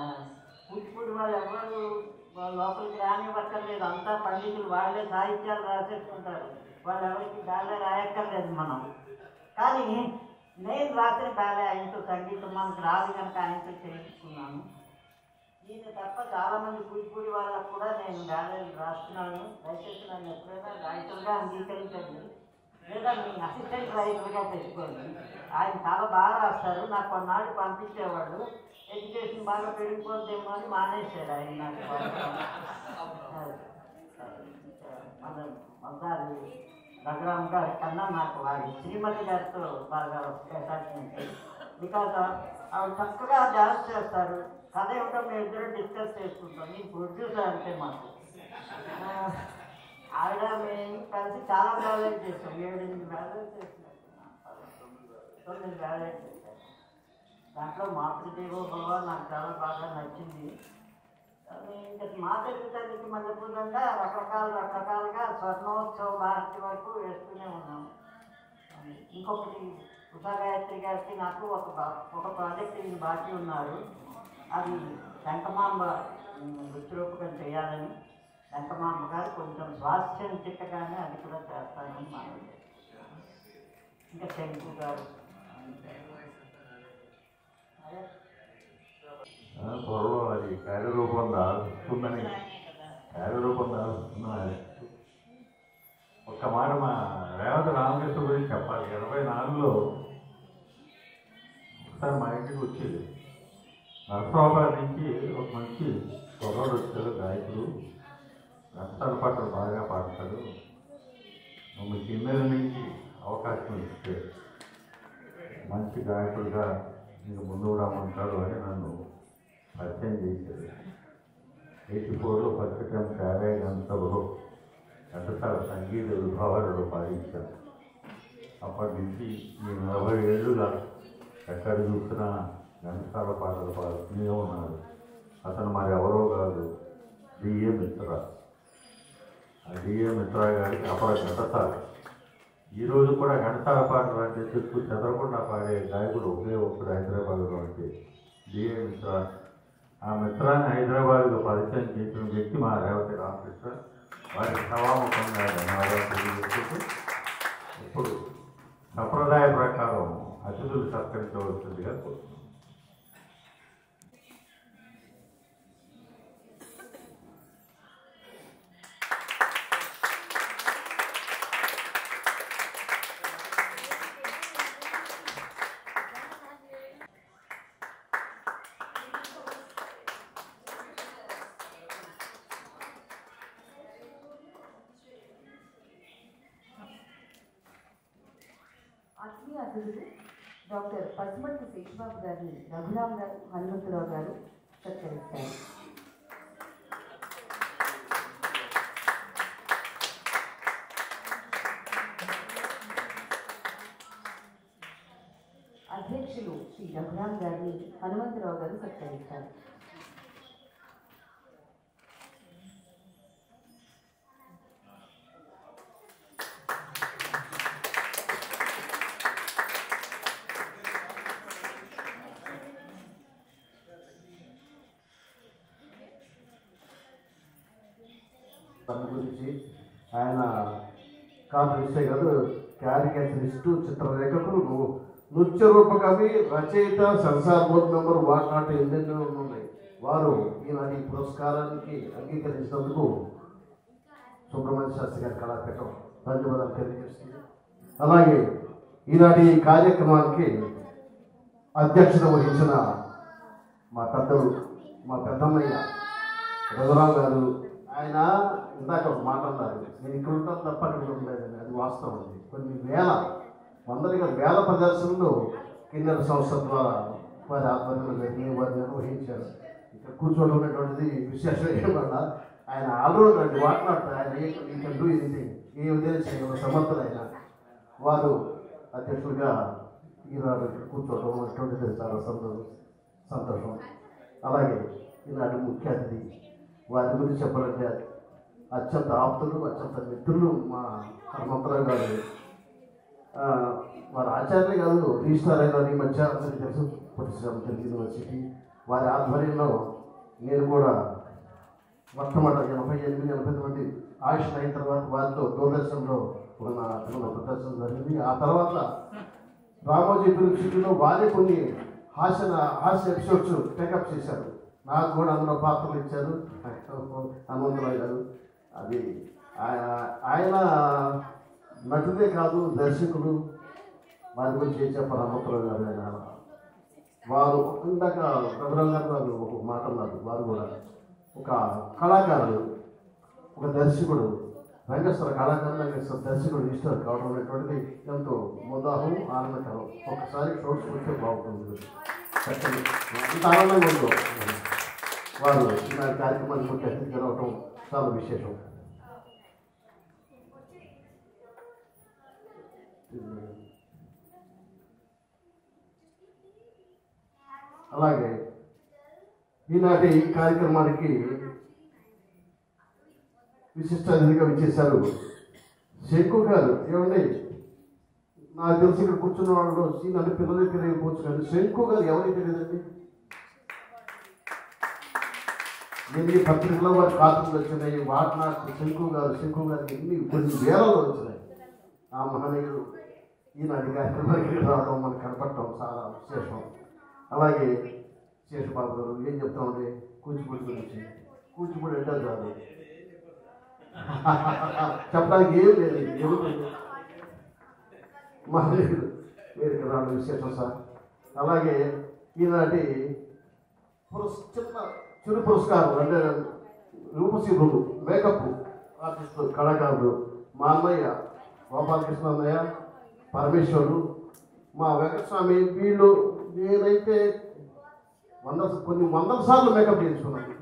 కూచిపూడి వాళ్ళు ఎవరు లోపలికి రానివ్వక్కర్లేదు. అంతా పండితులు వాళ్ళే సాహిత్యాలు రాసేసుకుంటారు. వాళ్ళు ఎవరికి బాగా రాయక్కర్లేదు మనం. కానీ నేను రాసిన బాగా ఆయనతో సంగీతం మనకు రాదు కనుక ఆయనతో చేయించుకున్నాను. ఈయన తప్ప చాలామంది కూచిపూడి వాళ్ళకు కూడా నేను బాగా రాస్తున్నాను. దయచేసి నన్ను ఎప్పుడైనా రైతులుగా అంగీకరించండి, లేదా మీ అసిస్టెంట్ రైతులుగా పెట్టుకోండి. ఆయన చాలా బాగా రాస్తారు. నాకు కొన్నాళ్ళు పంపించేవాళ్ళు. ఎడ్యుకేషన్ బాగా పెరిగిపోతేమో అని మానేశాడు ఆయన. నాకు మన మద్దాలి రఘురామ్ గారి కన్నా నాకు వారి శ్రీమతి గారితో బాగా అటాచ్మెంట్. బికాజ్ ఆవిడ చక్కగా డాన్స్ చేస్తారు. కథ ఏమిటో మేము ఇద్దరు డిస్కస్ చేసుకుంటాం. నేను ప్రొడ్యూసర్ అంటే మాకు ఆవిడ మేము కలిసి చాలా బ్యాలెన్స్ చేస్తాం. 7-8 బ్యాలెన్స్ చేసినట్టు 9 బ్యాలెన్స్ చేస్తాం. దాంట్లో మాతృదేవో భవ నాకు చాలా బాగా నచ్చింది. ఇంకా మా తెలుగు తల్లికి మల్లెపూదంగా రకరకాలుగా స్వర్ణోత్సవ భారతి వరకు వేస్తూనే ఉన్నాము. ఇంకొకటి ఉషా గాయత్రి గారికి నాకు ఒక ప్రాజెక్ట్ ఈయన బాకీ ఉన్నారు. అది వెంకమాంబ వృత్తిరూపకం చేయాలని వెంకమాంబ గారు కొంచెం స్వాస్థ్యం చిక్కగానే అది కూడా చేస్తానని మనం ఇంకా శంకు గారు త్వరలో అది కార్యరూపం దాల్చుకుందని కార్యరూపం దాల్చుకున్నది. ఒక్క మాట మా రేవంత్ రామకృష్ణ గురించి చెప్పాలి. 84లో ఒకసారి మా ఇంటికి వచ్చేది. నరసరావుపేట నుంచి ఒక మంచి కుర్రాడు వచ్చాడు, గాయకుడు, రక్తాల పాటలు బాగా పాడతాడు, మీ కింద నుంచి అవకాశం ఇస్తే మంచి గాయకుడిగా మీకు ముందు రామంటాడు అని నన్ను పరిచయం చేశాడు. 84లో ఫస్ట్ టైం కార్యగంతలో ఘంటసాల సంగీత విభావాలలో పాడించాను. అప్పటి నుంచి ఈ 40 ఏళ్ళుగా ఎక్కడ చూసినా ఘంటసాల పాటలు పాడుతూనే ఉన్నాడు. అతను మరి ఎవరో కాదు, డిఏ మిత్ర. ఆ డిఏ మిత్ర గారికి అప్పుడు ఘంటసాల. ఈరోజు కూడా ఘంటసాల పాటలు అంటే చెక్కు చెదరకుండా పాడే గాయకుడు ఒకే ఒక్కడు హైదరాబాద్లో అంటే డిఏ మిత్ర. ఆ మిత్రాన్ని హైదరాబాద్లో పరిచయం చేసిన వ్యక్తి మా రేవతి రామకృష్ణ. వారికి సభాముఖంగా ధన్యవాదాలు తెలియజేస్తూ ఇప్పుడు సంప్రదాయ ప్రకారం అతిథులు సత్కరించవలసిందిగా కోరుతున్నాను. ఆత్మీయ అతిథులు డాక్టర్ పసుమర్తి శేషబాబు గారిని రఘురామ్ గారు, హనుమంతరావు గారు సత్కరిస్తారు. అధ్యక్షులు శ్రీ రఘురామ్ గారిని హనుమంతరావు గారు సత్కరిస్తారు. దాని గురించి ఆయన కాన్ఫరెన్సే కాదు, క్యారికేచరిస్టు, చిత్రలేఖకులు, నృత్య రూపకవి, రచయిత, సెన్సార్ బోర్డు మెంబర్, వాటినాటి ఎన్నెన్నో ఉన్నాయి. వారు ఈనాటి పురస్కారానికి అంగీకరించినందుకు సుబ్రహ్మణ్య శాస్త్రి గారి కళాపీఠం ధన్యవాదాలు తెలియజేస్తుంది. అలాగే ఈనాటి కార్యక్రమానికి అధ్యక్షత వహించిన మా పెద్దమ్మయ్య రఘురామ్ గారు. ఆయన ఇందాక ఒక మాట అన్నారు, నేను ఇక్కడ ఉంటాను తప్ప అక్కడ ఉండలేదని. అది వాస్తవం. అండి కొన్ని వందలుగా వేల ప్రదర్శనలు కిన్నెర సంస్థ ద్వారా వారి ఆధ్వర్యంలో జరిగి వారు నిర్వహించారు. ఇక్కడ కూర్చొని ఉన్నటువంటిది విశేషం ఏమన్నా ఆయన ఆల్రౌండర్ అండి. మాట్లాడతారు ఆయన ఈ కెన్ డూ ఎనీథింగ్, ఏ విధంగా చేయడం సమర్థులైన వారు అధ్యక్షులుగా ఈనాడు కూర్చోవడం అటువంటిది చాలా సంతోషం. అలాగే ఈనాడు ముఖ్య అతిథి, వారి గురించి చెప్పాలంటే అత్యంత ఆప్తులు, అత్యంత మిత్రులు మా హనుమంతరావు గారు. వారి ఆచార్యులు కాదు, రిజిస్టార్ అయిన ఈ మధ్య అందరికీ తెలుసు, పొట్టిశ్రీరామ తెలుగు యూనివర్సిటీ. వారి ఆధ్వర్యంలో నేను కూడా మొట్టమొదటి 88-89 మంది ఆయుష్ అయిన తర్వాత వారితో దూరదర్శన్లో ఉన్న ప్రదర్శన జరిగింది. ఆ తర్వాత రామోజీ ఫిల్మ్ సిటీలో వారే కొన్ని హాస్య ఎపిసోడ్స్ టేకప్ చేశారు. నాకు కూడా అందులో పాత్రలు ఇచ్చారు హనుమంతరావు గారు. అది ఆయన నటుడే కాదు, దర్శకుడు. వారి గురించి ఏం చెప్పారు హనుమంతరావు గారు. ఆయన వారు ఇందాక రఘురామ్ గారు వారు ఒక మాట అన్నారు. వారు కూడా ఒక కళాకారుడు, ఒక దర్శకుడు, రంగస్థల కళాకారుడు, రంగస్థల దర్శకుడు ఇష్టం కావడం అనేటువంటిది ఎంతో ముదాహం, ఆనందకరం. ఒకసారి షోస్ చూస్తే బాగుంటుంది. అంత ఆనందంగా ఉందో వారు నా కార్యక్రమానికి ముఖ్య అతిథిగా రావటం చాలా విశేషం. అలాగే ఈనాటి కార్యక్రమానికి విశిష్ట అతిథిగా విచ్చేశారు శంకు గారు. ఏమండి, నాకు తెలిసి ఇక్కడ కూర్చున్న వాళ్ళు నన్ను పిల్లలకి తెలియకపోవచ్చు కానీ శంకు గారు ఎవరికి తెలియదండి. ఎన్ని పత్రికలో వారి ఖాతాలు వచ్చినాయి. వాటి నాకు శంకు గారికి ఎన్ని కొన్ని వేలలో వచ్చినాయి. ఆ మహనీయుడు ఈనాటి కార్యక్రమానికి రావడం మనకు కనపడటం చాలా విశేషం. అలాగే శేషబాబు గారు ఏం చెప్తామండి కూచిపూడి గురించి. కూచిపూడి అంటే చాలు చెప్పడానికి ఏం లేదు. ఏముంటుంది మహనీయుడు వేదిక రావడం విశేషం సార్. అలాగే ఈనాటి చిరు పురస్కారం అంటే రూపశివుడు మేకప్ ఆర్టిస్టు కళాకారులు మా అన్నయ్య గోపాలకృష్ణ అన్నయ్య, పరమేశ్వరుడు, మా వెంకటస్వామి. వీళ్ళు నేనైతే కొన్ని వందల సార్లు మేకప్ చేయించుకున్నాను.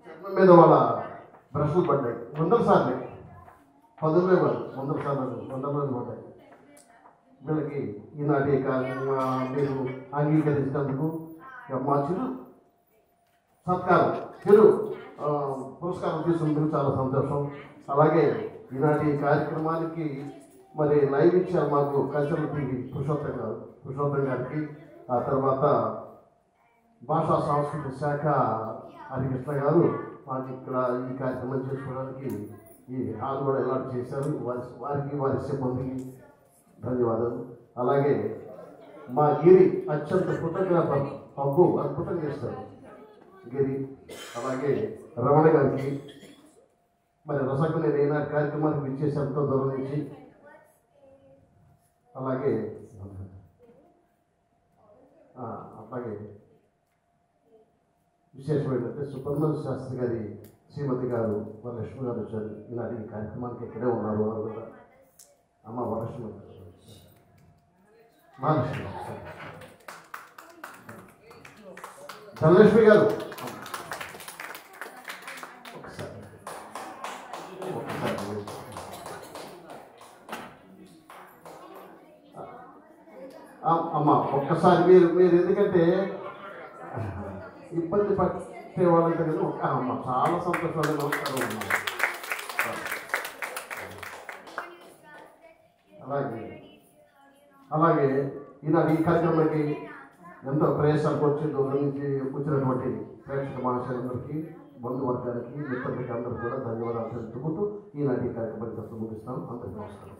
చర్మం మీద వాళ్ళ బ్రష్లు పడ్డాయి 100 సార్లు, 10 కాదు 100 సార్లు పడ్డాయి. వీళ్ళకి ఈనాటి మీరు అంగీకరించినందుకు మా చిరు పురస్కారం తీసుకున్నందుకు చాలా సంతోషం. అలాగే ఈనాటి కార్యక్రమానికి మరి లైవ్ ఇచ్చారు మాకు కల్చరల్ టీవీ పురుషోత్తం గారికి, ఆ తర్వాత భాషా సాంస్కృతిక శాఖ హరికృష్ణ గారు మాకు ఇక్కడ ఈ కార్యక్రమం చేసుకోవడానికి ఈ హాల్ కూడా అలాట్ చేశారు. వారి సిబ్బందికి ధన్యవాదాలు. అలాగే మా గిరి అత్యంత ఫోటోగ్రాఫర్ పబ్బు అద్భుతం చేస్తారు గిరి. అలాగే రమణ గారికి మరి రసకు నేను ఈనాటి కార్యక్రమానికి విచ్చేసి ఎంతో దూరం నుంచి. అలాగే విశేషం ఏంటంటే సుబ్రహ్మణ్య శాస్త్రి గారి శ్రీమతి గారు వరలక్ష్మి గారు వచ్చారు. ఈనాటి ఈ కార్యక్రమానికి ఇక్కడే ఉన్నారు. వారు కూడా అమ్మ వరలక్ష్మి ధనలక్ష్మి గారు అమ్మ ఒక్కసారి మీరు ఎందుకంటే ఇబ్బంది పట్టే వాళ్ళంటే కదా ఒక్క అమ్మ చాలా సంతోషాలు. నమస్కారం అమ్మ. అలాగే ఈనాడు ఈ కార్యక్రమానికి ఎంతో ప్రయాసాలకు వచ్చి దూరం నుంచి వచ్చినటువంటి ప్రేక్షక మహాశయులందరికీ, బంధువర్గానికి, మిత్రులకి అందరికీ కూడా ధన్యవాదాలు తెలుపుకుంటూ ఈనాటి కార్యక్రమానికి ముగిస్తాం. అందరికీ నమస్కారం.